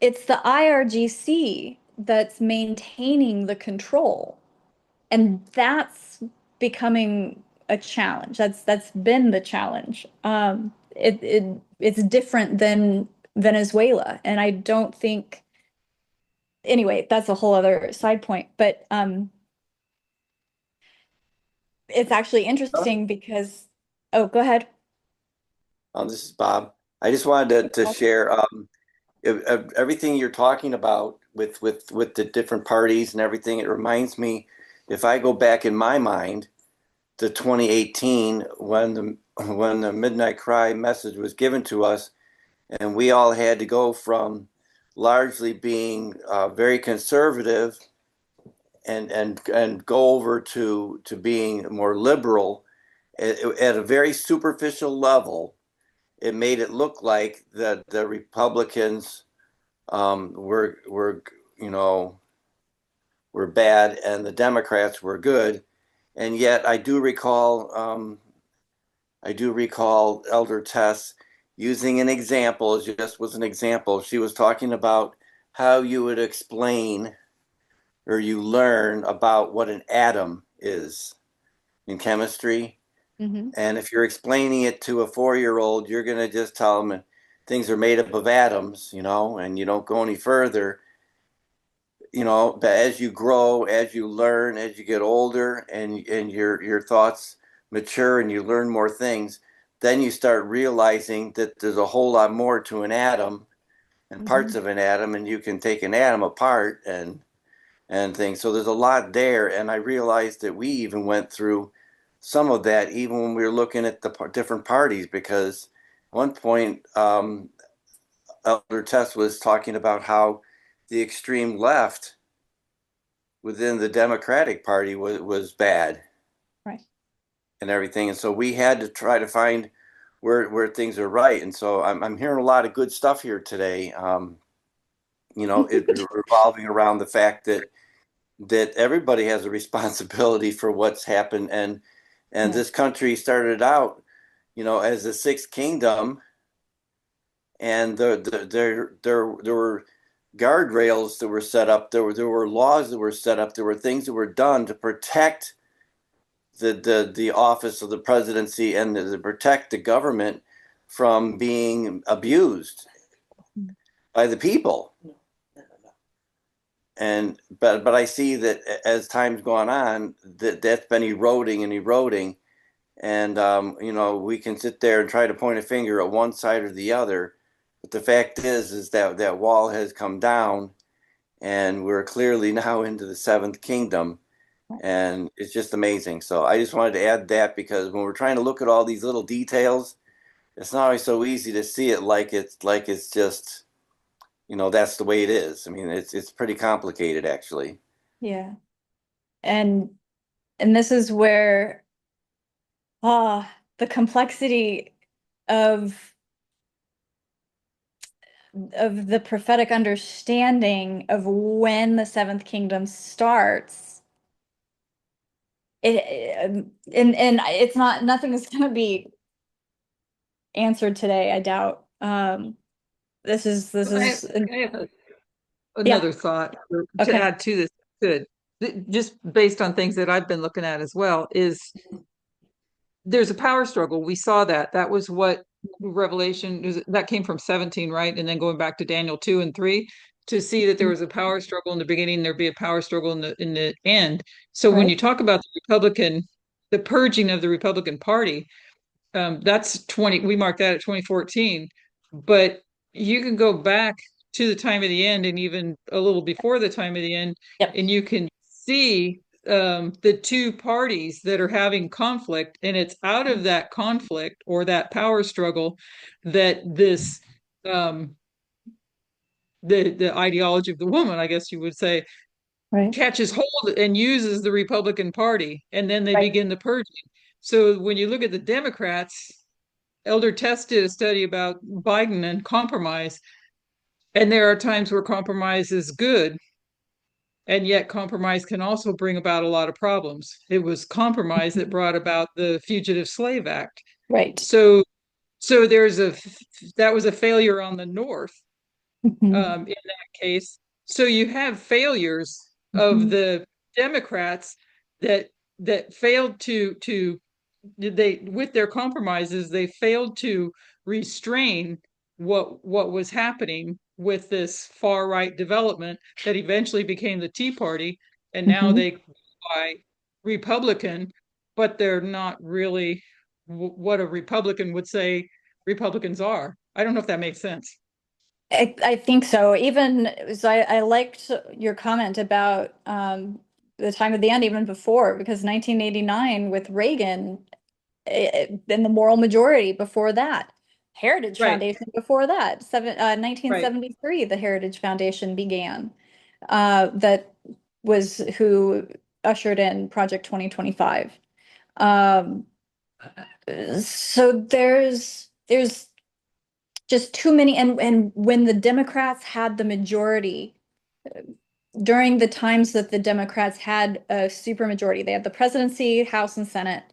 It's the IRGC that's maintaining the control, and that's becoming a challenge. That's been the challenge. It's different than Venezuela, and I don't think anyway, that's a whole other side point, but it's actually interesting because oh, go ahead. This is Bob. I just wanted to share everything you're talking about with the different parties and everything. It reminds me, if I go back in my mind to 2018 when the Midnight Cry message was given to us, and we all had to go from largely being very conservative and go over to being more liberal at a very superficial level. It made it look like that the Republicans were were bad and the Democrats were good. And yet I do recall Elder Tess using an example. It just was an example. She was talking about how you would explain or you learn about what an atom is in chemistry. Mm-hmm. And if you're explaining it to a 4-year-old, you're going to just tell them things are made up of atoms, and you don't go any further, but as you grow, as you learn, as you get older and your thoughts mature and you learn more things, then you start realizing that there's a whole lot more to an atom and parts of an atom, and you can take an atom apart and things. So there's a lot there. And I realized that we even went through some of that even when we were looking at the different parties, because at one point, Elder Tess was talking about how the extreme left within the Democratic Party was bad. Right. And everything. And so we had to try to find where things are right. And so I'm hearing a lot of good stuff here today. It revolving around the fact that everybody has a responsibility for what's happened, and this country started out as the sixth kingdom, and there were guardrails that were set up, there were laws that were set up, there were things that were done to protect the office of the presidency and to protect the government from being abused by the people. But I see that as time's gone on, that's been eroding and eroding, and we can sit there and try to point a finger at one side or the other, but the fact is that that wall has come down, and we're clearly now into the seventh kingdom, and it's just amazing. So I just wanted to add that because when we're trying to look at all these little details, it's not always so easy to see it like it's just, that's the way it is. I mean, it's pretty complicated actually. Yeah. And this is where the complexity of the prophetic understanding of when the seventh kingdom starts. And it's not, nothing is going to be answered today, I doubt. This is I have another thought to Okay. add to this. Good. Just based on things that I've been looking at as well, is there's a power struggle. We saw that. That was what Revelation that came from 17, right? And then going back to Daniel 2 and 3 to see that there was a power struggle in the beginning, there'd be a power struggle in the end. So when Right. you talk about the purging of the Republican Party, that's 20, we marked that at 2014, but you can go back to the time of the end and even a little before the time of the end, Yep. and you can see the two parties that are having conflict, and it's out of that conflict or that power struggle that this the ideology of the woman, I guess you would say, Right. catches hold and uses the Republican Party, and then they Right. begin the purging. So when you look at the Democrats, Elder Test did a study about Biden and compromise, and there are times where compromise is good, and yet compromise can also bring about a lot of problems. It was compromise that brought about the Fugitive Slave Act. Right. So that was a failure on the North in that case. So you have failures of the Democrats that failed to they with their compromises, they failed to restrain what was happening with this far right development that eventually became the Tea Party, and now they by Republican, but they're not really what a Republican would say Republicans are. I don't know if that makes sense. I think so. Even so, I liked your comment about the time of the end, even before, because 1989 with Reagan and the moral majority before that, Heritage Right. Foundation before that, Right. 1973, the Heritage Foundation began. That was who ushered in Project 2025. So there's just too many, and when the Democrats had the majority, during the times that the Democrats had a supermajority, they had the presidency, House, and Senate.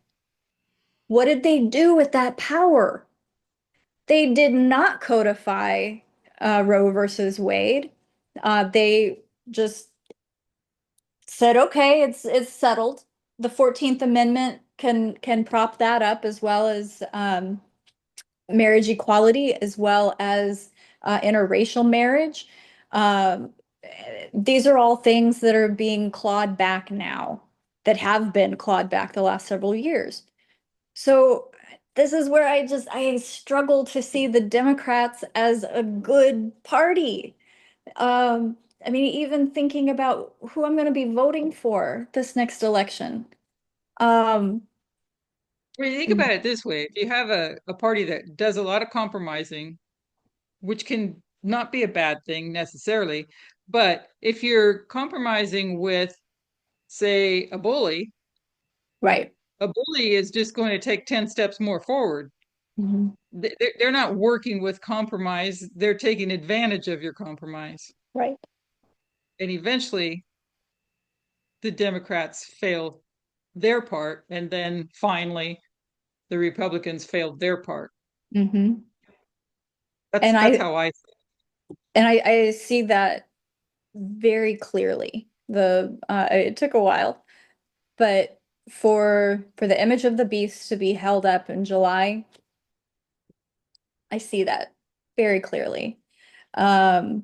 What did they do with that power? They did not codify Roe versus Wade. They just said, okay, it's settled. The 14th Amendment can prop that up, as well as marriage equality, as well as interracial marriage. Um, these are all things that are being clawed back now, that have been clawed back the last several years. So this is where I struggle to see the Democrats as a good party. I mean, even thinking about who I'm going to be voting for this next election. Well, you think about it this way, if you have a party that does a lot of compromising, which can not be a bad thing necessarily, but if you're compromising with, say, a bully, Right. a bully is just going to take 10 steps more forward. They're not working with compromise, they're taking advantage of your compromise. Right. And eventually, the Democrats fail their part, and then finally, the Republicans failed their part. And That's how I see that very clearly. It took a while, but for the image of the beast to be held up in July, I see that very clearly. I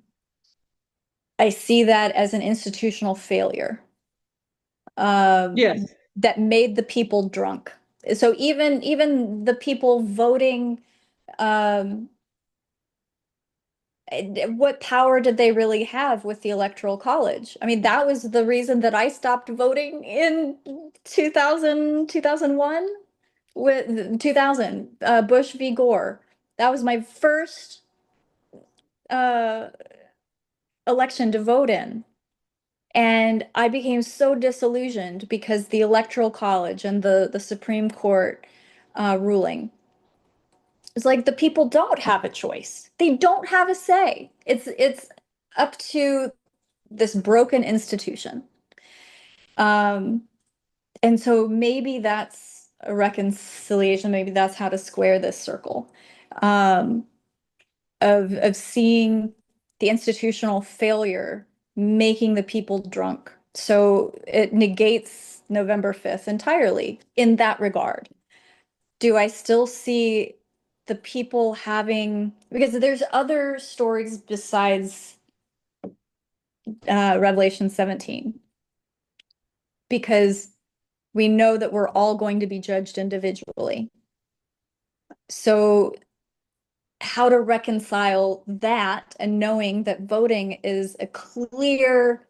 see that as an institutional failure. Yes. That made the people drunk. So even the people voting what power did they really have with the Electoral College? I mean, that was the reason that I stopped voting in 2000, 2001 with 2000, Bush v. Gore. That was my first uh, election to vote in. And I became so disillusioned because the Electoral College and the Supreme Court ruling. It's like the people don't have a choice. They don't have a say. It's up to this broken institution. And so maybe that's a reconciliation. Maybe that's how to square this circle of seeing the institutional failure making the people drunk. So it negates November 5th entirely in that regard. Do I still see the people having, because there's other stories besides Revelation 17, because we know that we're all going to be judged individually. So how to reconcile that and knowing that voting is a clear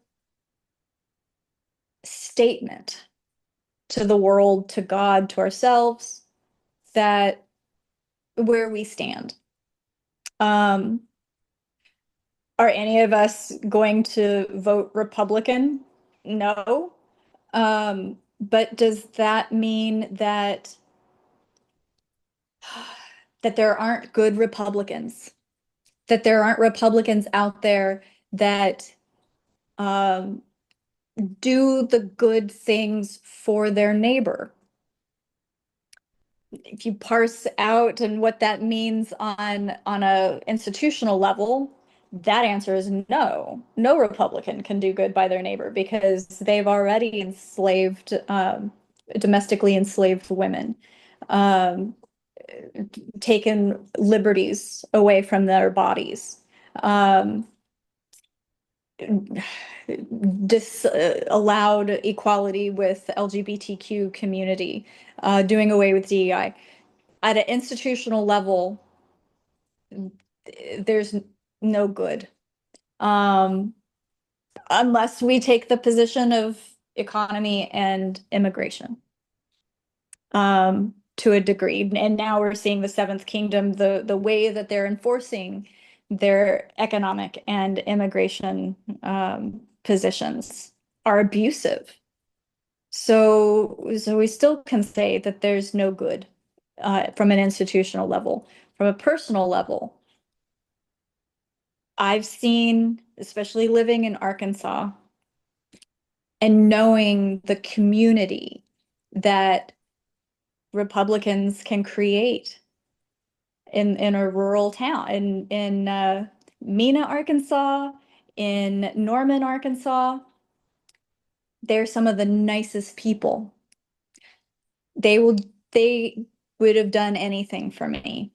statement to the world, to God, to ourselves, that where we stand. Are any of us going to vote Republican? No. But does that mean that there aren't good Republicans? That there aren't Republicans out there that do the good things for their neighbor? If you parse out and what that means on a institutional level, that answer is no. No Republican can do good by their neighbor because they've already enslaved, domestically enslaved women, taken liberties away from their bodies, disallowed equality with LGBTQ community, doing away with DEI. At an institutional level, there's no good. Unless we take the position of economy and immigration. To a degree. And now we're seeing the Seventh Kingdom, the way that they're enforcing their economic and immigration positions are abusive. So we still can say that there's no good from an institutional level. From a personal level, I've seen, especially living in Arkansas and knowing the community that Republicans can create in a rural town, in Mena, Arkansas, in Norman, Arkansas. They're some of the nicest people. They would have done anything for me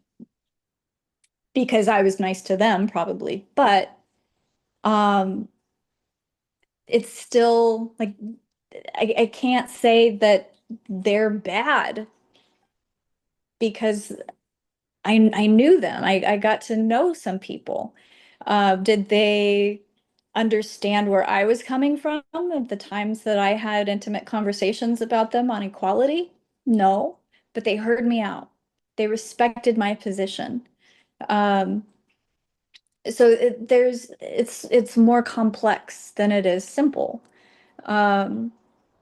because I was nice to them, probably. But it's still like I can't say that they're bad because I knew them. I got to know some people. Did they understand where I was coming from at the times that I had intimate conversations about them on equality? No, but they heard me out. They respected my position. So it's more complex than it is simple. Can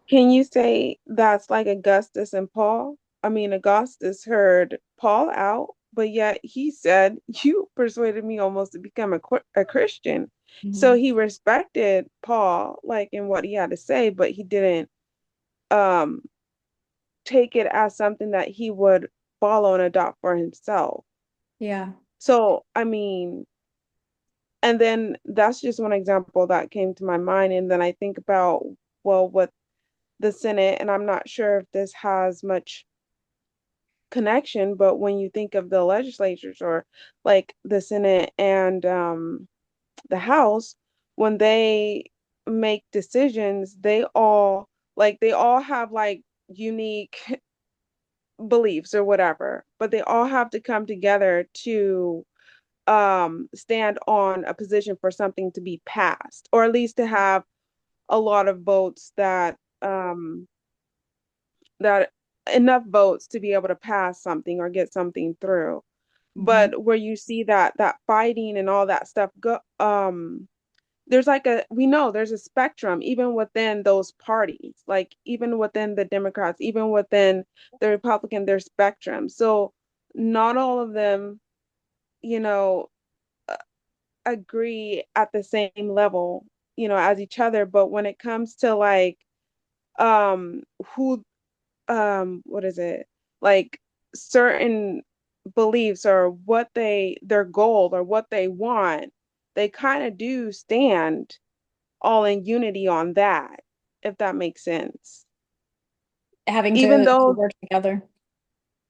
you say that's like Augustus and Paul? I mean, Augustus heard Paul out, but yet he said, "You persuaded me almost to become a Christian." So he respected Paul, like in what he had to say, but he didn't um take it as something that he would follow and adopt for himself. Yeah. So, I mean, and then that's just one example that came to my mind. And then I think about, well, what the Senate, and I'm not sure if this has much connection, but when you think of the legislatures or like the Senate and the House, when they make decisions, they all have like unique beliefs or whatever, but they all have to come together to stand on a position for something to be passed, or at least to have a lot of votes that enough votes to be able to pass something or get something through. But where you see that fighting and all that stuff go, there's like we know there's a spectrum even within those parties, like even within the Democrats, even within the Republican, there's spectrum. So not all of them, you know, agree at the same level, as each other. But when it comes to like um who what is it? Like certain beliefs or what their goal or what they want, they kind of do stand all in unity on that, if that makes sense. Having Even to though, work together.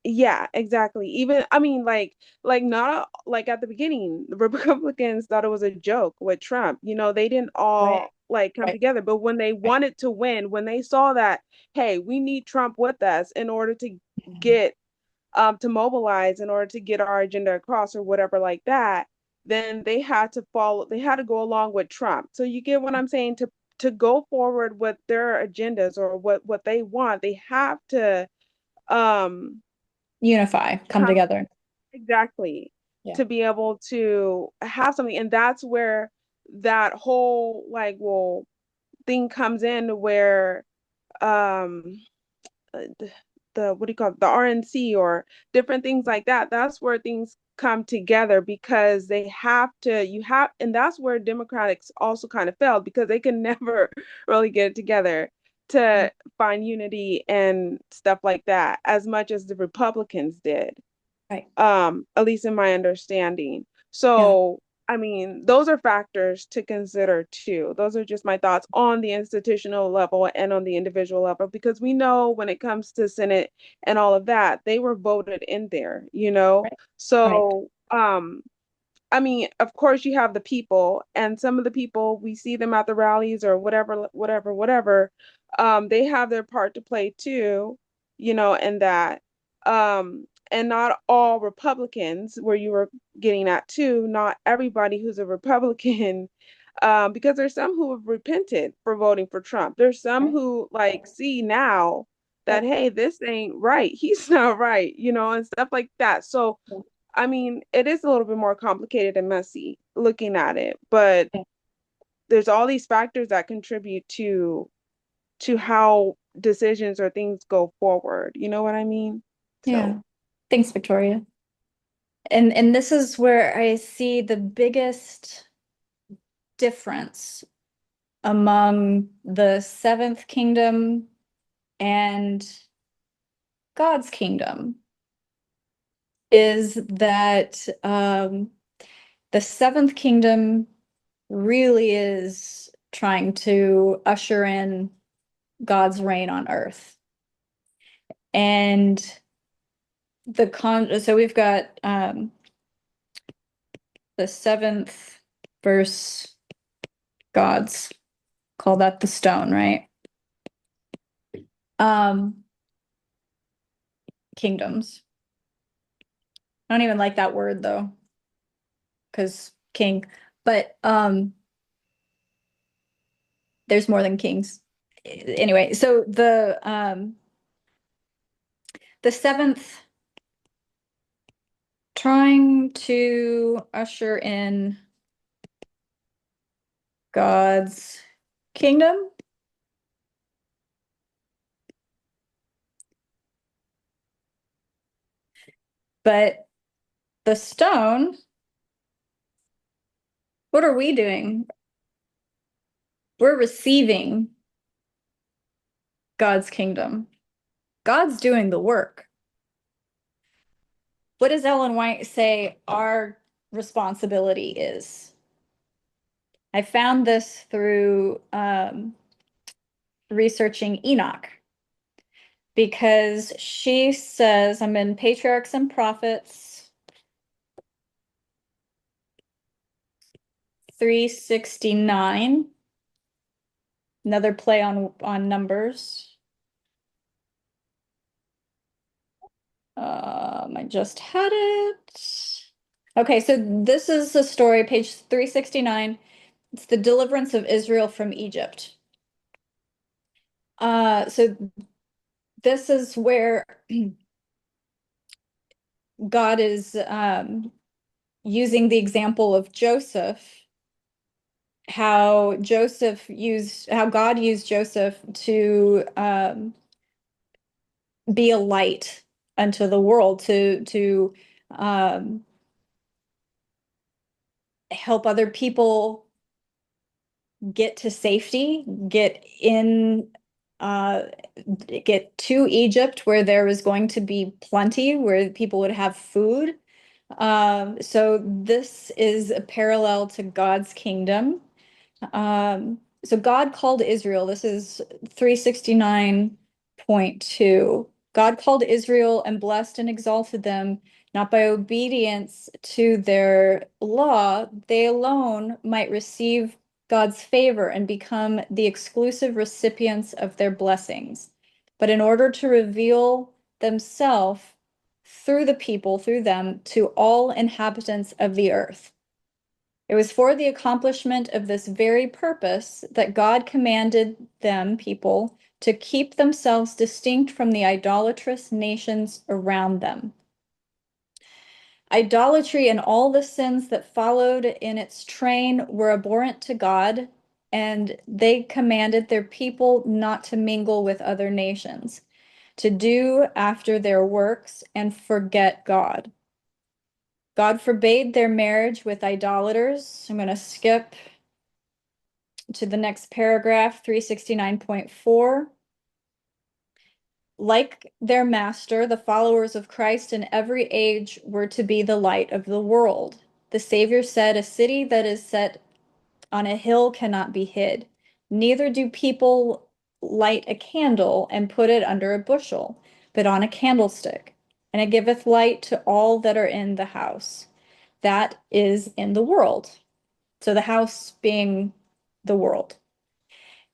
yeah, exactly. Even, I mean, like not like at the beginning, the Republicans thought it was a joke with Trump. They didn't Right. all like come Right. together, but when they Right. wanted to win, when they saw that, hey, we need Trump with us in order to get to mobilize in order to get our agenda across or whatever like that, then they had to go along with Trump. So you get what I'm saying? To go forward with their agendas or what they want, they have to um Unify, come come together. exactly Yeah. to be able to have something. And that's where that whole like well thing comes in where um the what do you call it, the RNC or different things like that. That's where things come together because they have to, and that's where Democrats also kind of failed because they can never really get it together to find unity and stuff like that as much as the Republicans did, Right. at least in my understanding. Yeah. So, I mean, those are factors to consider too. Those are just my thoughts on the institutional level and on the individual level, because we know when it comes to Senate and all of that, they were voted in there, you know? Right. Right. So, I mean, of course, you have the people, and some of the people we see them at the rallies or whatever, whatever, whatever. They have their part to play too, in that. And not all Republicans, where you were getting at too, not everybody who's a Republican, because there's some who have repented for voting for Trump. There's some Right. who like see now that, Yep. hey, this ain't right. He's not right, and stuff like that. So Yeah. I mean, it is a little bit more complicated and messy looking at it, but Yeah. there's all these factors that contribute to how decisions or things go forward. You know what I mean? Yeah. So, Thanks, Victoria. And this is where I see the biggest difference among the seventh kingdom and God's kingdom is that the seventh kingdom really is trying to usher in God's reign on earth. And so we've got the seventh verse, God's call that the stone, right? Um, Kingdoms. I don't even like that word though, because king, but there's more than kings. Anyway, so the seventh trying to usher in God's kingdom. But the stone, what are we doing? We're receiving God's kingdom. God's doing the work. What does Ellen White say our responsibility is? I found this through researching Enoch because she says, I'm in Patriarchs and Prophets 369, another play on numbers. I just had it. Okay, so this is the story, page 369. It's the deliverance of Israel from Egypt. So this is where God is using the example of Joseph, how God used Joseph to be a light unto the world, to help other people get to safety, get to Egypt where there was going to be plenty, where people would have food. So this is a parallel to God's kingdom. So God called Israel, this is 369.2. God called Israel and blessed and exalted them, not by obedience to their law, they alone might receive God's favor and become the exclusive recipients of their blessings, but in order to reveal themselves through the people, through them, to all inhabitants of the earth. It was for the accomplishment of this very purpose that God commanded them, people, to keep themselves distinct from the idolatrous nations around them. Idolatry and all the sins that followed in its train were abhorrent to God, and they commanded their people not to mingle with other nations, to do after their works and forget God. God forbade their marriage with idolaters. I'm going to skip to the next paragraph, 369.4. Like their master, the followers of Christ in every age were to be the light of the world. The Savior said, "A city that is set on a hill cannot be hid. Neither do people light a candle and put it under a bushel, but on a candlestick, and it giveth light to all that are in the house." That is in the world. So the house being the world.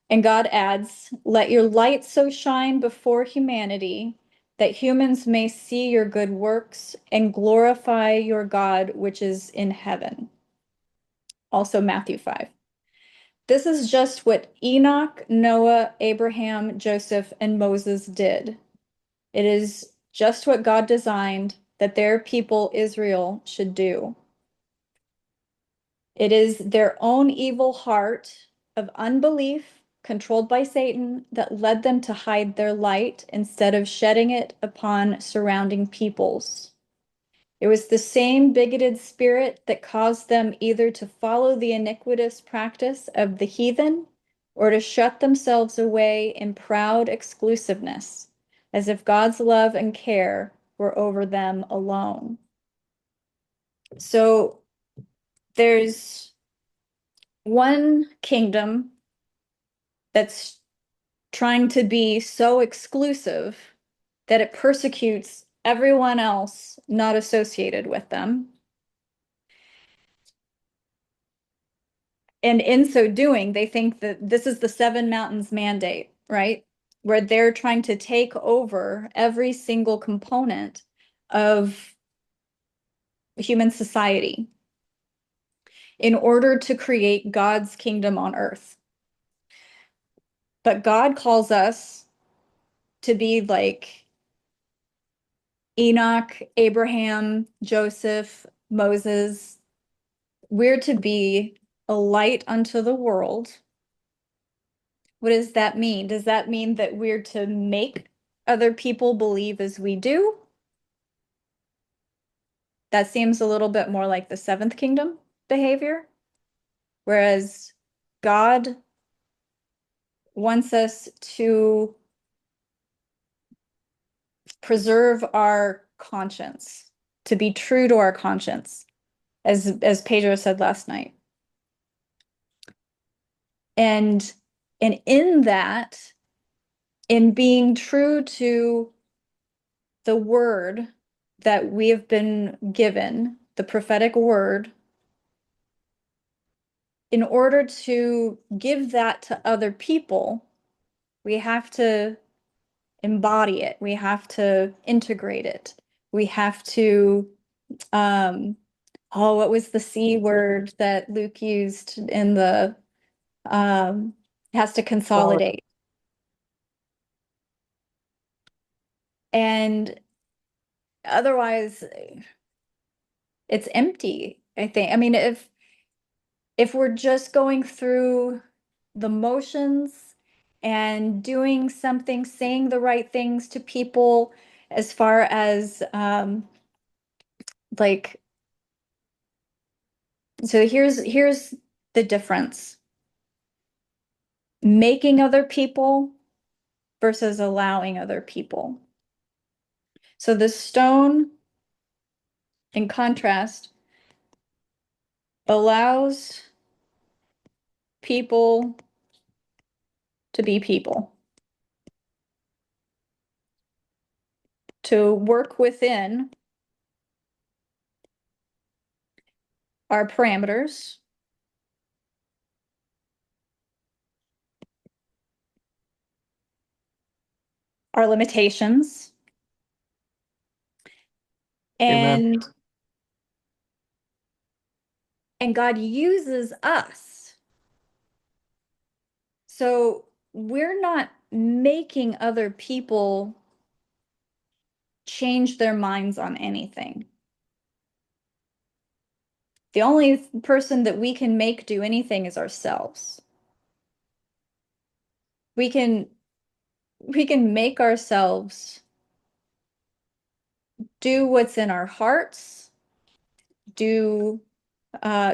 And God adds, "Let your light so shine before humanity that humans may see your good works and glorify your God which is in heaven." Also Matthew 5. This is just what Enoch, Noah, Abraham, Joseph, and Moses did. It is just what God designed that their people Israel should do. It is their own evil heart of unbelief, controlled by Satan, that led them to hide their light instead of shedding it upon surrounding peoples. It was the same bigoted spirit that caused them either to follow the iniquitous practice of the heathen or to shut themselves away in proud exclusiveness, as if God's love and care were over them alone. So there's one kingdom that's trying to be so exclusive that it persecutes everyone else not associated with them. And in so doing, they think that this is the Seven Mountains Mandate, right? Where they're trying to take over every single component of human society in order to create God's kingdom on earth. But God calls us to be like Enoch, Abraham, Joseph, Moses. We're to be a light unto the world. What does that mean? Does that mean that we're to make other people believe as we do? That seems a little bit more like the seventh kingdom behavior. Whereas God wants us to preserve our conscience, to be true to our conscience, as Pedro said last night. And in that, in being true to the word that we have been given, the prophetic word, in order to give that to other people, we have to embody it. We have to integrate it. We have to oh, what was the C word that Luke used in the has to consolidate. And otherwise it's empty, I think. I mean, if we're just going through the motions and doing something, saying the right things to people as far as like, so here's the difference. Making other people versus allowing other people. So the stone, in contrast, allows people to be people, to work within our parameters, our limitations, Amen. and God uses us. So we're not making other people change their minds on anything. The only person that we can make do anything is ourselves. We can make ourselves do what's in our hearts, do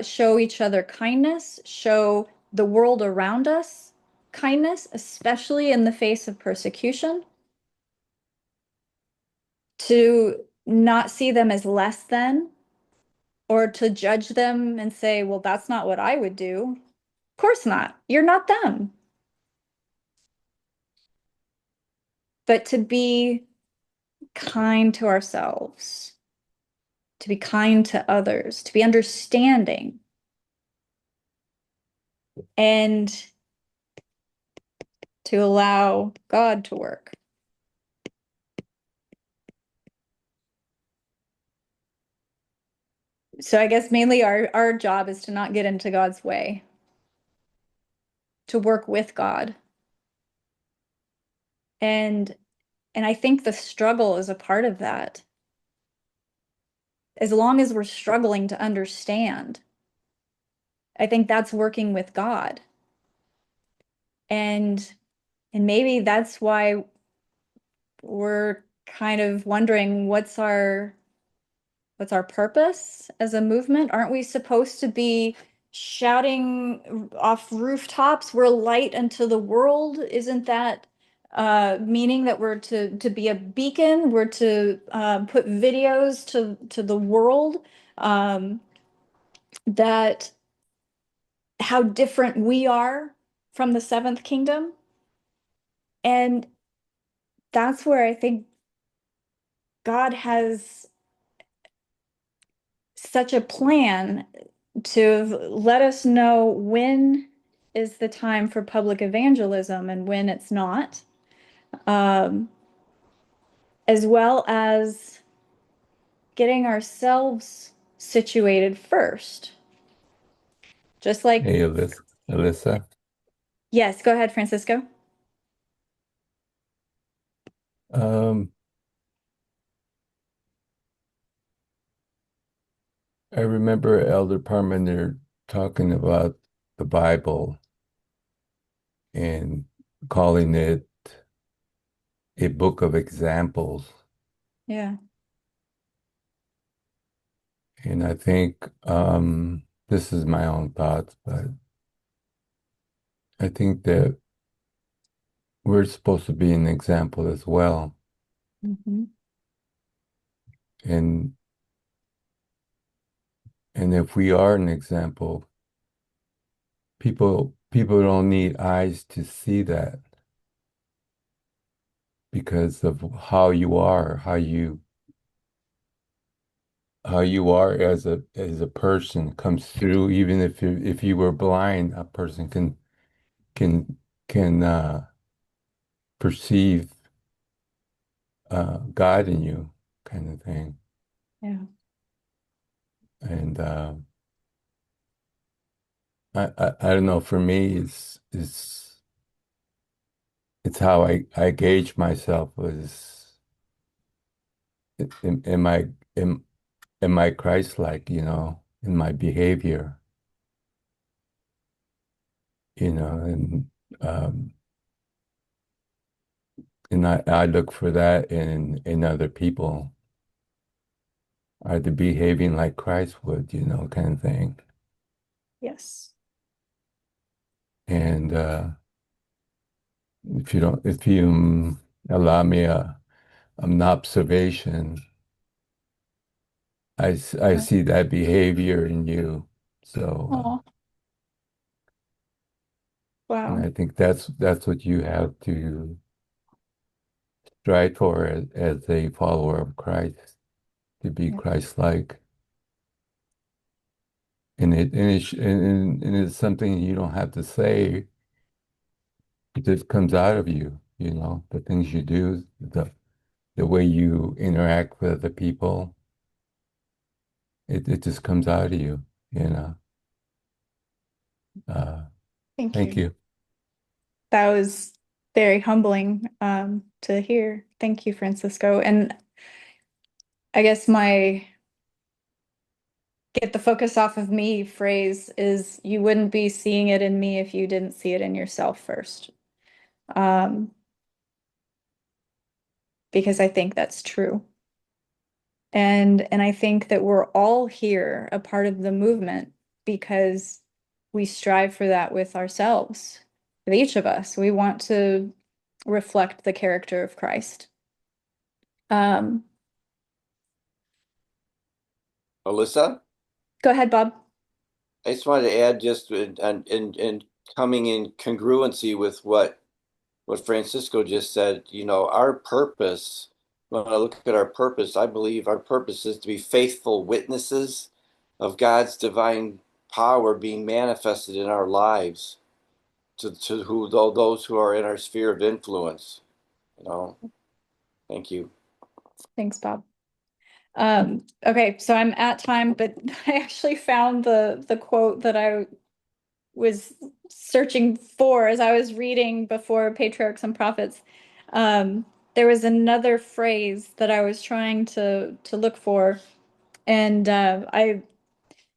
show each other kindness, show the world around us kindness, especially in the face of persecution, to not see them as less than, or to judge them and say, well, that's not what I would do. Of course not. You're not them. But to be kind to ourselves, to be kind to others, to be understanding, and to allow God to work. So I guess mainly our job is to not get into God's way, to work with God. And I think the struggle is a part of that. As long as we're struggling to understand, I think that's working with God. And maybe that's why we're kind of wondering what's our purpose as a movement? Aren't we supposed to be shouting off rooftops, we're light unto the world? Isn't that meaning that we're to be a beacon? We're to put videos to the world that how different we are from the seventh kingdom. And that's where I think God has such a plan to let us know when is the time for public evangelism and when it's not, as well as getting ourselves situated first. Just like, Hey, Alyssa. yes, go ahead, Francisco. Um, I remember Elder Parmenter talking about the Bible and calling it a book of examples. Yeah. And I think this is my own thoughts, but I think that we're supposed to be an example as well. Mm-hmm. And if we are an example, people don't need eyes to see that because of how you are, how you are as a person comes through. Even if you were blind, a person can perceive God in you, kind of thing. Yeah. And I don't know, for me, it's how I gauge myself as am am I Christ-like, in my behavior, and um, I look for that in other people. Are they behaving like Christ would, kind of thing. Yes. And if you allow me an observation, I see that behavior in you. So, Oh, and wow. I think that's what you have to strive for as a follower of Christ, to be Yeah. Christ-like. And it's something you don't have to say. It just comes out of you, the things you do, the way you interact with other people. It just comes out of you, you know. Uh, Thank thank you. you. That was very humbling to hear. Thank you, Francisco. And I guess my get the focus off of me phrase is you wouldn't be seeing it in me if you didn't see it in yourself first. Um, because I think that's true. And I think that we're all here, a part of the movement, because we strive for that with ourselves, with each of us. We want to reflect the character of Christ. Um, Alyssa, Go ahead, Bob. I just wanted to add just in coming in congruency with what Francisco just said, our purpose, when I look at our purpose, I believe our purpose is to be faithful witnesses of God's divine power being manifested in our lives to those who are in our sphere of influence, you know. Thank you. Thanks, Bob. Okay, so I'm at time, but I actually found the quote that I was searching for as I was reading before Patriarchs and Prophets. There was another phrase that I was trying to look for, and I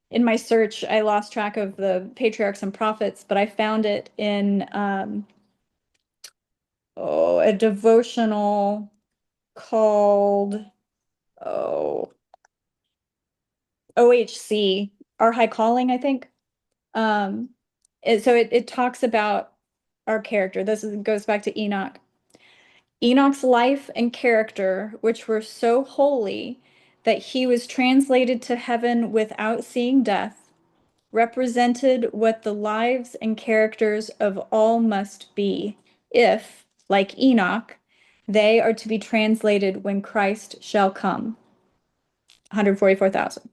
in my search I lost track of the Patriarchs and Prophets, but I found it in a devotional called oh OHC, Our High Calling, I think. Um, it talks about our character. Goes back to Enoch. Enoch's life and character, which were so holy that he was translated to heaven without seeing death, represented what the lives and characters of all must be, if, like Enoch, they are to be translated when Christ shall come. 144,000.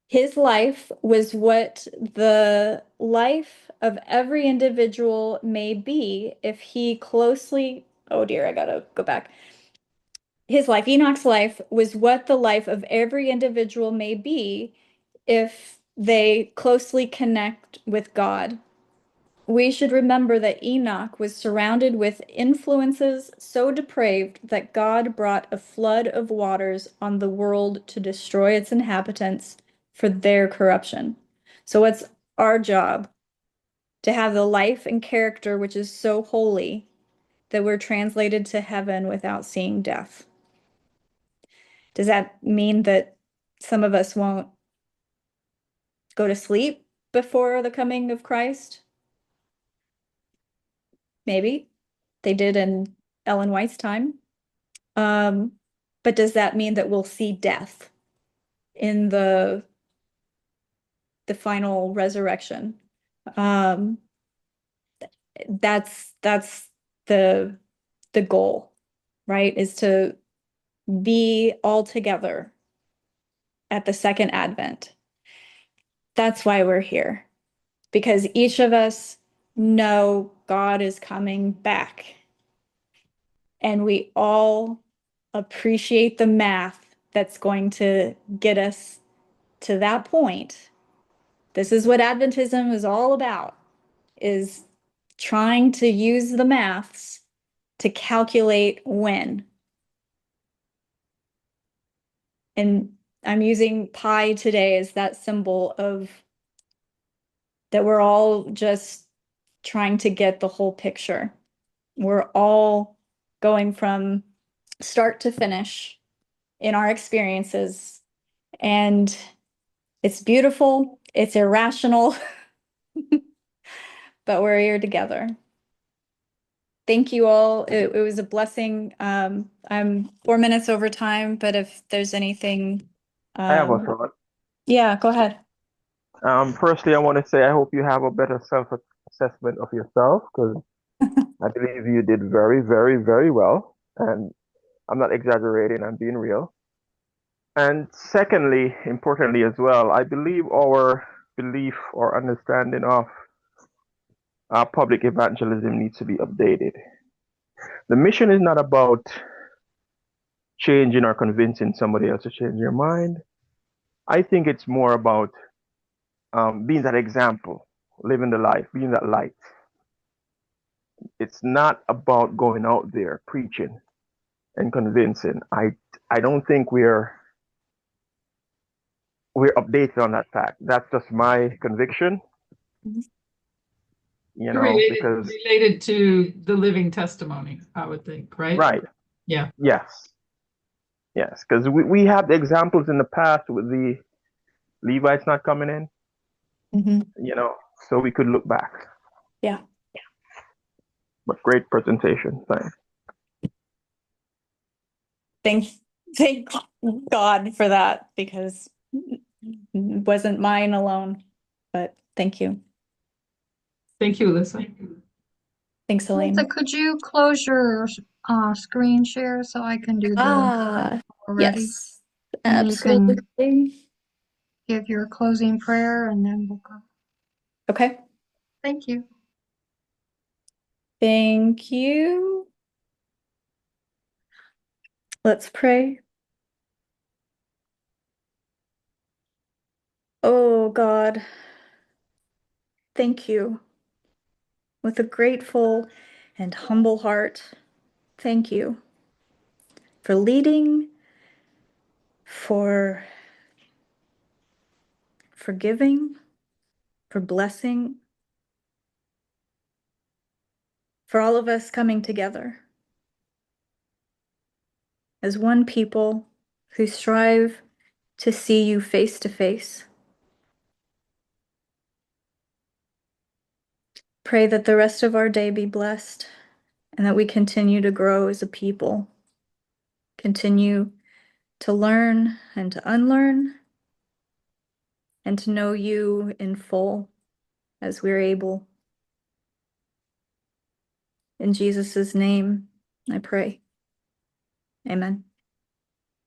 His life was what the life of every individual may be if he closely, oh dear, I gotta go back. His life, Enoch's life, was what the life of every individual may be if they closely connect with God. We should remember that Enoch was surrounded with influences so depraved that God brought a flood of waters on the world to destroy its inhabitants for their corruption. So, what's our job? To have the life and character which is so holy that we're translated to heaven without seeing death. Does that mean that some of us won't go to sleep before the coming of Christ? Maybe. They did in Ellen White's time. Um, but does that mean that we'll see death in the final resurrection? Um, that's the goal, right? Is to be all together at the second advent. That's why we're here, because each of us know God is coming back, and we all appreciate the math that's going to get us to that point. This is what Adventism is all about, is trying to use the maths to calculate when. And I'm using pi today as that symbol of that we're all just trying to get the whole picture. We're all going from start to finish in our experiences. And it's beautiful, it's irrational, but we're here together. Thank you all. It was a blessing. I'm 4 minutes over time, but if there's anything. I have a thought. Yeah, go ahead. Firstly, I want to say I hope you have a better self-assessment of yourself, because I believe you did very, very, very well. And I'm not exaggerating, I'm being real. And secondly, importantly as well, I believe our belief or understanding of public evangelism needs to be updated. The mission is not about changing or convincing somebody else to change their mind. I think it's more about being that example, living the life, being that light. It's not about going out there preaching and convincing. I don't think we're updated on that fact. That's just my conviction. You know, because related to the living testimony, I would think, right? right. Yeah. Yes. Yes, because we have the examples in the past with the Levites not coming in, you know, so we could look back. Yeah. But great presentation. Thanks. Thank God for that, because it wasn't mine alone, but thank you. Thank you, Alyssa. Thanks, Elaine. Alyssa, could you close your screen share so I can do the already? Yes, And you can absolutely. give your closing prayer and then we'll go. Okay. Thank you. Thank you. Let's pray. Oh God, thank you. With a grateful and humble heart, thank you for leading, for forgiving, for blessing, for all of us coming together as one people who strive to see you face to face. Pray that the rest of our day be blessed and that we continue to grow as a people, continue to learn and to unlearn, and to know you in full as we're able. In Jesus' name, I pray. Amen.